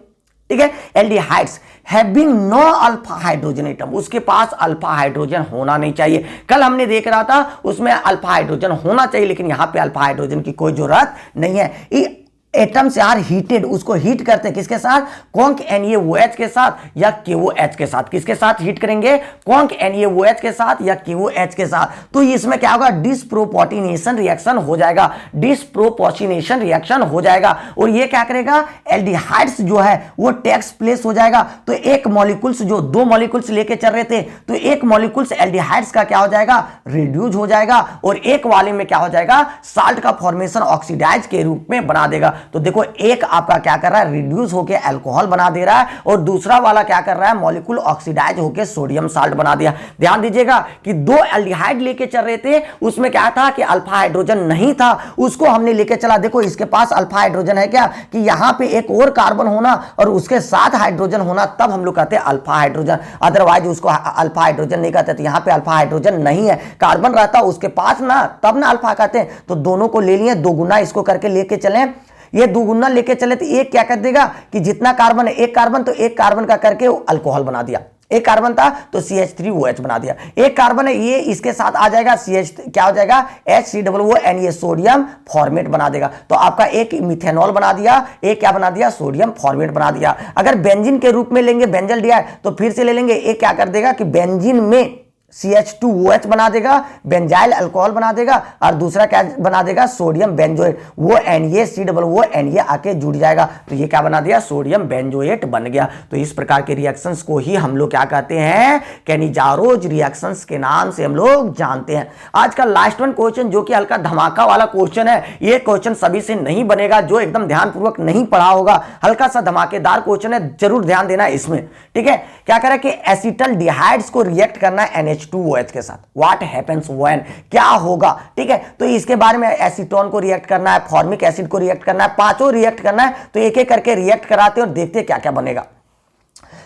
ठीक है। Aldehydes having no alpha hydrogen atom, उसके पास अल्फा हाइड्रोजन होना नहीं चाहिए। कल हमने देख रहा था उसमें अल्फा हाइड्रोजन होना चाहिए, लेकिन यहां पे अल्फा हाइड्रोजन की कोई जरूरत नहीं है। एटम्स आर हीटेड, उसको हीट करते हैं किसके साथ, कॉन्क NaOH के साथ या KOH के साथ। किसके साथ हीट करेंगे, कॉन्क NaOH के साथ या KOH के साथ। तो इसमें क्या होगा, डिस्प्रोपोर्शनेशन रिएक्शन हो जाएगा, डिस्प्रोपोर्शनेशन रिएक्शन हो जाएगा। और ये क्या करेगा, एल्डिहाइड्स जो है वो टेक्स प्लेस हो जाएगा। तो एक मॉलिक्यूल्स जो 2 मॉलिक्यूल्स लेके चल रहे थे, तो एक मॉलिक्यूल्स एल्डिहाइड्स का क्या हो जाएगा, रिड्यूस हो जाएगा, और एक वाले में क्या हो जाएगा, साल्ट का फॉर्मेशन ऑक्सीडाइज के रूप में बना देगा। तो देखो एक आपका क्या कर रहा है, रिड्यूस होके अल्कोहल बना दे रहा है, और दूसरा वाला क्या कर रहा है, मॉलिक्यूल ऑक्सीडाइज होके सोडियम साल्ट बना दिया। ध्यान दीजिएगा कि 2 एल्डिहाइड लेके चल रहे थे, उसमें क्या था कि अल्फा हाइड्रोजन नहीं था, उसको हमने लेके चला। देखो इसके पास अल्फा हाइड्रोजन है क्या, कि यहां पे एक और कार्बन होना और उसके साथ हाइड्रोजन होना, तब हम लोग कहते हैं अल्फा हाइड्रोजन, अदरवाइज उसको अल्फा हाइड्रोजन नहीं कहते। तो यहां पे अल्फा हाइड्रोजन नहीं है, कार्बन रहता उसके पास ना, तब ना अल्फा कहते हैं। तो दोनों को ले लिए, 2 गुना इसको करके लेके चले, ये 2 गुना लेके चले, तो एक क्या कर देगा कि जितना कार्बन है, एक कार्बन, तो एक कार्बन का करके अल्कोहल बना दिया। एक कार्बन था तो CH3OH बना दिया, एक कार्बन है ये इसके साथ आ जाएगा, CH क्या हो जाएगा, HCOONA सोडियम फॉर्मेट बना देगा। तो आपका एक मिथेनॉल बना दिया, एक क्या बना दिया, सोडियम फॉर्मेट बना दिया। अगर बेंजीन के रूप में लेंगे बेंजल डिहाइड, तो फिर से ले लेंगे, एक क्या कर देगा कि बेंजीन में CH2OH बना देगा, बेंजाइल अल्कोहल बना देगा, और दूसरा क्या बना देगा, सोडियम बेंजोएट, वो NaCOONA आके जुड़ जाएगा। तो ये क्या बना दिया, सोडियम बेंजोएट बन गया। तो इस प्रकार के रिएक्शंस को ही हम लोग क्या कहते हैं, कैनिजारोज रिएक्शंस के नाम से हम लोग जानते हैं। आज का लास्ट वन क्वेश्चन जो कि हल्का धमाका वाला क्वेश्चन है, ये क्वेश्चन सभी से नहीं बनेगा, जो एकदम ध्यानपूर्वक नहीं पढ़ा होगा, हल्का सा धमाकेदार क्वेश्चन है, जरूर ध्यान देना इसमें, ठीक है। क्या करें कि एसिटल डिहाइड्स को रिएक्ट करना है NH2OH के साथ, व्हाट हैपेंस व्हेन, क्या होगा, ठीक है। तो इसके बारे में एसीटोन को रिएक्ट करना है, फॉर्मिक एसिड को रिएक्ट करना है, 5 रिएक्ट करना है। तो एक एक करके रिएक्ट कराते हैं और देखते हैं क्या क्या बनेगा।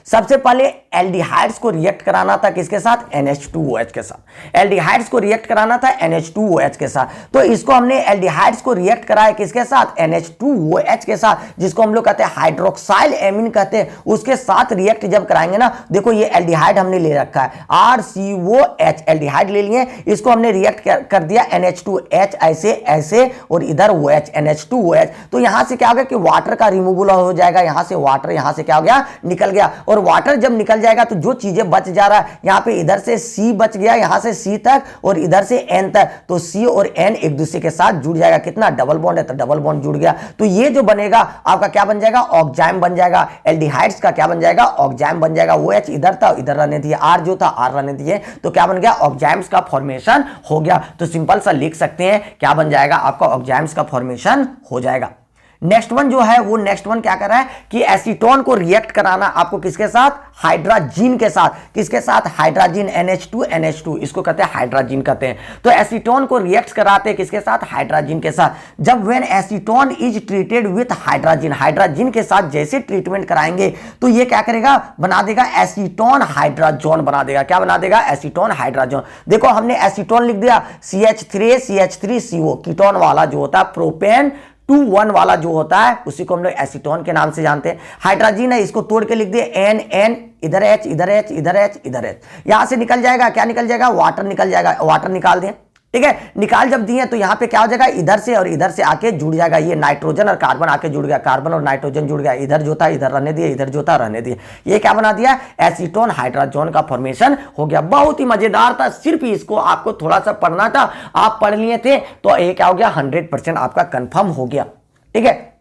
सबसे पहले एल्डिहाइड्स को रिएक्ट कराना था किसके साथ, NH2OH के साथ। एल्डिहाइड्स को रिएक्ट कराना था NH2OH के साथ, तो इसको हमने एल्डिहाइड्स को रिएक्ट कराया किसके साथ, NH2OH के साथ, जिसको हम लोग कहते हैं हाइड्रोक्साइल एमीन कहते हैं। उसके साथ रिएक्ट जब कराएंगे ना, देखो ये एल्डिहाइड हमने ले रखा है RCOH, एल्डिहाइड ले लिए, इसको हमने रिएक्ट कर दिया NH2H ऐसे ऐसे और इधर OH NH2OH, तो यहां से क्या हो गया कि वाटर का रिमूवल हो जाएगा, यहां से वाटर यहां से क्या हो गया, निकल गया। और वाटर जब निकल जाएगा तो जो चीजें बच जा रहा है, यहां पे इधर से C बच गया, यहां से C तक और इधर से N तक, तो C और N एक दूसरे के साथ जुड़ जाएगा। कितना, डबल बॉन्ड है तो डबल बॉन्ड जुड़ गया। तो ये जो बनेगा आपका क्या बन जाएगा, ऑक्जाइम बन जाएगा। एल्डिहाइड्स का क्या बन जाएगा, ऑक्जाइम बन जाएगा। OH इधर था, इधर रहने दिए, R जो था R रहने दिए, तो क्या बन गया, ऑक्जाइम्स का फॉर्मेशन हो गया। तो सिंपल सा लिख सकते हैं, क्या बन जाएगा आपका, ऑक्जाइम्स का फॉर्मेशन हो जाएगा। नेक्स्ट वन जो है वो नेक्स्ट वन क्या कर रहा है कि एसीटोन को रिएक्ट कराना आपको किसके साथ, हाइड्राजीन के साथ। किसके साथ, हाइड्राजीन, NH2, इसको कहते हैं हाइड्राजीन कहते हैं। तो एसीटोन को रिएक्ट कराते हैं किसके साथ, हाइड्राजीन के साथ। जब when acetone is treated with hydrazine, hydrazine के साथ जैसे ट्रीटमेंट कराएंगे तो ये क्या करेगा, बना देगा एसीटोन हाइड्राजोन बना देगा। क्या बना देगा, एसीटोन हाइड्राजोन। देखो हमने एसीटोन लिख दिया, CH3CH3CO, कीटोन वाला जो होता है, प्रोपेन 2,1 वाला जो होता है उसी को हम लोग एसीटोन के नाम से जानते हैं। हाइड्राजीन है, इसको तोड़ के लिख दिए NN, इधर H, इधर H, इधर H, इधर H। यहां से निकल जाएगा, क्या निकल जाएगा, वाटर निकल जाएगा। वाटर निकाल दें, ठीक है, निकाल जब दिए तो यहां पे क्या हो जाएगा, इधर से और इधर से आके जुड़ जाएगा। ये नाइट्रोजन और कार्बन आके जुड़ गया, कार्बन और नाइट्रोजन जुड़ गया। इधर जो था इधर रहने दिए, इधर जो था रहने दिए। ये क्या बना दिया, एसीटोन हाइड्राजोन का फॉर्मेशन हो गया। बहुत ही मजेदार था, सिर्फ इसको आपको थोड़ा सा पढ़ना था, आप पढ़ लिए थे तो ये क्या हो गया, 100% आपका कंफर्म हो गया। ठीक है,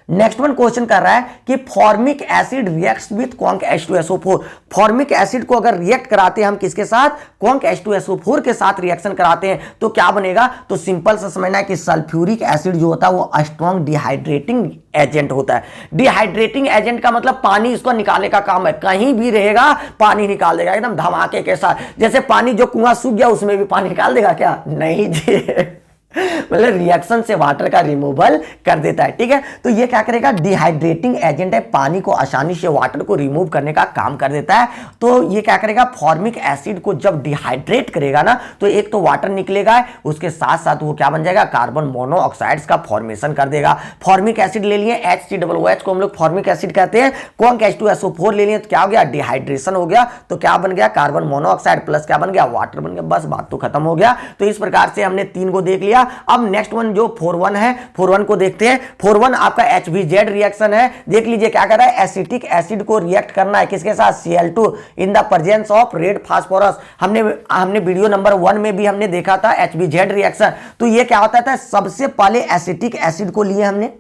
नेक्स्ट वन क्वेश्चन कर रहा है कि formic acid reacts with conc H2SO4। Formic acid को अगर रिएक्ट कराते हैं हम किसके साथ, कॉन्क H2SO4 के साथ रिएक्शन कराते हैं तो क्या बनेगा, तो सिंपल सा समझना है कि सल्फ्यूरिक एसिड जो होता है वो स्ट्रॉन्ग डिहाइड्रेटिंग एजेंट होता है। डिहाइड्रेटिंग एजेंट का मतलब पानी इसको निकालने का काम है, कहीं भी रहेगा पानी निकाल देगा एकदम धमाके के साथ। जैसे पानी जो कुआं सूख गया उसमें भी पानी निकाल देगा क्या, नहीं जी मतलब रिएक्शन से वाटर का रिमूवल कर देता है। ठीक है, तो ये क्या करेगा, डिहाइड्रेटिंग एजेंट है, पानी को आसानी से वाटर को रिमूव करने का काम कर देता है। तो ये क्या करेगा, फॉर्मिक एसिड को जब डिहाइड्रेट करेगा ना तो एक तो वाटर निकलेगा, उसके साथ साथ वो क्या बन जाएगा, कार्बन मोनोऑक्साइड्स का फॉर्मेशन कर देगा। फॉर्मिक एसिड ले लिए, HCOOH को हम लोग फॉर्मिक एसिड कहते हैं। कॉन्क H2SO4 ले लिए तो क्या हो गया, डिहाइड्रेशन हो गया, तो क्या बन गया, कार्बन मोनोऑक्साइड प्लस क्या बन गया, वाटर बन गया। बस बात तो खत्म हो गया। तो इस प्रकार से हमने 3 को देख लिया। अब नेक्स्ट वन जो 4,1 है, 4,1 को देखते हैं। 4,1 आपका HBZ रिएक्शन है। देख लीजिए क्या कर रहा है, एसिटिक एसिड को रिएक्ट करना है किसके साथ, Cl2 in the presence of red phosphorus. हमने वीडियो नंबर 1 में भी हमने देखा था HBZ रिएक्शन। तो ये क्या होता था, सबसे पहले एसिटिक एसिड को लिए हमने,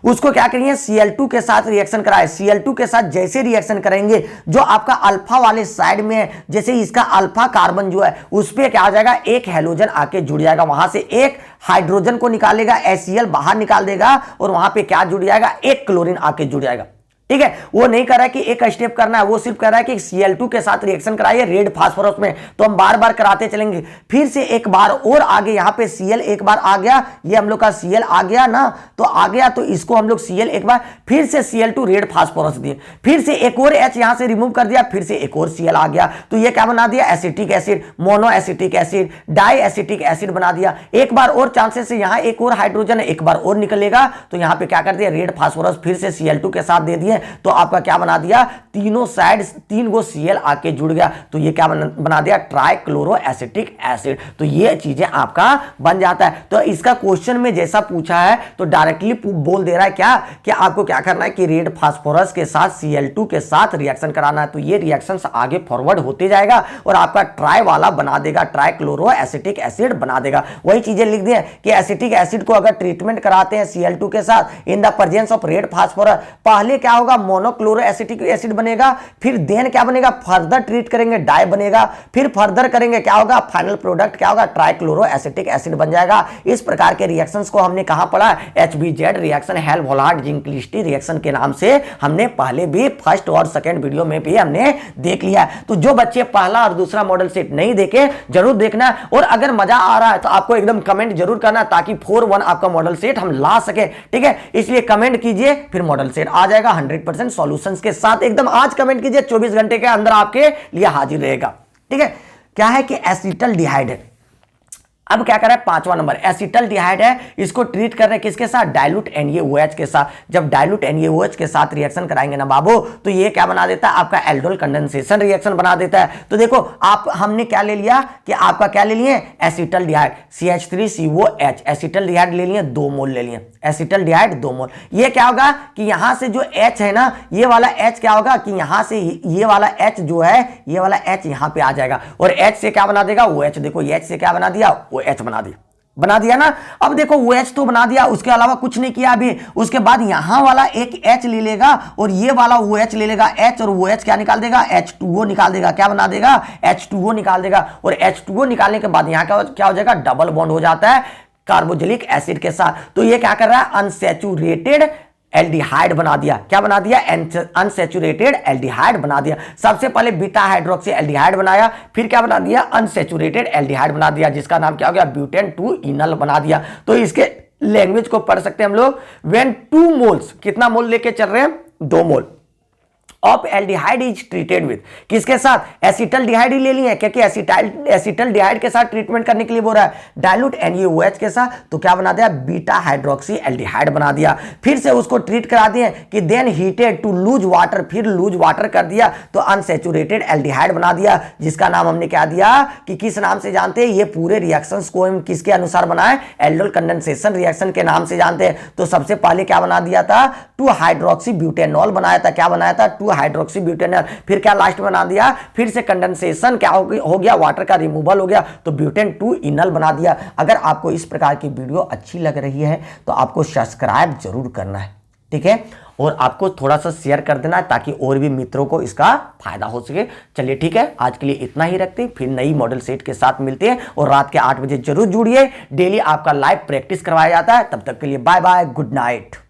उसको क्या करेंगे, Cl2 के साथ रिएक्शन कराए। Cl2 के साथ जैसे रिएक्शन करेंगे, जो आपका अल्फा वाले साइड में है, जैसे इसका अल्फा कार्बन जो है उस पे क्या आ जाएगा, एक हैलोजन आके जुड़ जाएगा, वहां से एक हाइड्रोजन को निकालेगा, HCl बाहर निकाल देगा और वहां पे क्या जुड़ जाएगा, एक क्लोरीन आके जुड़ जाएगा। ठीक है, वो नहीं कर रहा है कि एक स्टेप करना है, वो सिर्फ कह रहा है कि Cl2 के साथ रिएक्शन कराइए रेड फास्फोरस में। तो हम बार बार कराते चलेंगे, फिर से एक बार और आगे यहाँ पे Cl एक बार आ गया, ये हम लोग का Cl आ गया ना, तो आ गया, तो इसको हम लोग Cl एक बार, फिर से Cl2 रेड फास्फोरस दिए, फिर से एक और H यहां से रिमूव कर दिया, फिर से एक और Cl आ गया। तो ये क्या बना दिया, acetic acid, mono acetic acid, di acetic acid बना दिया। एक बार और चांसेस है, यहां एक और हाइड्रोजन है, एक बार और निकलेगा, तो यहां पे क्या कर दिया, रेड फास्फोरस फिर से Cl2 के साथ दे दिए, तो आपका क्या बना दिया, तीनों साइड 3 गो Cl आके जुड़ गया, तो ये क्या बना दिया, ट्राइक्लोरो एसिटिक एसिड। तो ये चीजें आपका बन जाता है। तो इसका क्वेश्चन में जैसा पूछा है तो डायरेक्टली बोल दे रहा है क्या, कि आपको क्या करना है कि रेड फास्फोरस के साथ Cl2 के साथ रिएक्शन कराना है। तो ये रिएक्शन आगे फॉरवर्ड होते जाएगा और आपका ट्राई वाला बना देगा, ट्राइक्लोरो एसिटिक एसिड बना देगा। वही चीजें लिख दिए कि एसिटिक एसिड को अगर ट्रीटमेंट कराते हैं Cl2 के साथ इन the presence of red phosphorus, पहले क्या होगा, मोनोक्लोरो एसिटिक एसिड बनेगा, फिर देन क्या बनेगा, फर्दर ट्रीट करेंगे डाई बनेगा, फिर फर्दर करेंगे क्या होगा, फाइनल प्रोडक्ट क्या होगा, ट्राइक्लोरो एसिटिक एसिड बन जाएगा। इस प्रकार के रिएक्शंस को हमने कहां पढ़ा, HBZ रिएक्शन, हेल्महोल्ट्ज जिंकलिस्टी रिएक्शन के नाम से हमने पहले भी फर्स्ट और सेकंड वीडियो में भी हमने देख लिया। तो जो बच्चे पहला और दूसरा मॉडल सेट नहीं देखे जरूर देखना, और अगर मजा आ रहा है तो आपको एकदम कमेंट जरूर करना, ताकि 4,1 आपका मॉडल सेट हम ला सके। ठीक है, इसलिए कमेंट कीजिए, फिर मॉडल सेट आ जाएगा, 100 100% सॉल्यूशंस के साथ। एकदम आज कमेंट कीजिए, 24 घंटे के अंदर आपके लिए हाजिर रहेगा। ठीक है, क्या है कि एसिटल्डिहाइड है। अब क्या कर रहा है, 5वां नंबर एसिटल्डिहाइड है, इसको ट्रीट कर रहे हैं किसके साथ, डाइल्यूट NaOH के साथ। जब डाइल्यूट NaOH के साथ रिएक्शन कराएंगे ना बाबू, तो ये क्या बना देता है, आपका एल्डोल कंडेंसेशन रिएक्शन बना देता है। तो देखो आप, हमने क्या ले लिया कि आपका क्या ले लिए, एसिटल्डिहाइड CH3COH, एसिटल्डिहाइड ले लिए 2 मोल ले लिए, एसिटल्डिहाइड 2 मोल। ये क्या होगा कि यहां से जो H है ना, ये वाला H क्या होगा कि यहां से ये वाला H जो है, ये वाला H यहां पे आ जाएगा और H से क्या बना देगा, OH। देखो H से क्या बना दिया, OH बना दिया ना। अब देखो OH तो बना दिया, उसके अलावा कुछ नहीं किया अभी। उसके बाद यहां वाला एक H ले लेगा और ये वाला OH ले लेगा H, और OH क्या निकाल देगा, H2O निकाल देगा। क्या बना देगा, H2O निकाल देगा। और H2O निकालने के बाद यहां क्या हो जाएगा, डबल बॉन्ड हो जाता है कार्बोक्सिलिक एसिड के साथ। तो ये क्या कर रहा है, अनसैचुरेटेड एल्डिहाइड बना दिया। क्या बना दिया, अनसैचुरेटेड एल्डिहाइड बना दिया। सबसे पहले बीटा हाइड्रोक्सी एल्डिहाइड बनाया, फिर क्या बना दिया, अनसैचुरेटेड एल्डिहाइड बना दिया, जिसका नाम क्या हो गया, ब्यूटेन 2 इनल बना दिया। तो इसके लैंग्वेज को पढ़ सकते हैं हम लोग, व्हेन 2 मोल्स, कितना मोल लेके चल रहे हैं, 2 mole of aldehyde is treated with, किसके साथ, एसिटल्डिहाइड ही ले लिए, क्योंकि एसिटल्डिहाइड के साथ ट्रीटमेंट करने के लिए बोल रहा है, डाइल्यूट NaOH के साथ। तो क्या बना दिया, बीटा हाइड्रोक्सी एल्डिहाइड बना दिया। फिर से उसको ट्रीट करा दिए कि then heated to lose water, फिर लूज वाटर कर दिया तो अनसैचुरेटेड एल्डिहाइड बना दिया, जिसका नाम हमने क्या दिया कि किस नाम से जानते हैं, ये पूरे रिएक्शंस को हम किसके अनुसार बनाए, एल्डोल कंडेंसेशन रिएक्शन के नाम से जानते हैं। तो सबसे पहले क्या बना दिया था, 2 हाइड्रोक्सी ब्यूटेनॉल बनाया था। क्या बनाया था, 2 हाइड्रोक्सी ब्यूटेनॉल। फिर क्या लास्ट बना दिया, फिर से कंडेंसेशन क्या हो गया, वाटर का रिमूवल हो गया, तो ब्यूटेन 2 इनल बना दिया। अगर आपको इस प्रकार की वीडियो अच्छी लग रही है तो आपको सब्सक्राइब जरूर करना है, ठीक है, और आपको थोड़ा सा शेयर कर देना है ताकि और भी मित्रों को इसका फायदा हो सके। चलिए ठीक है, आज के लिए इतना ही रखते हैं, फिर नई मॉडल सेट के साथ मिलते हैं और रात के 8 बजे जरूर जुड़िए। डेली आपका लाइव प्रैक्टिस करवाया जाता है। तब तक के लिए बाय बाय, गुड नाइट।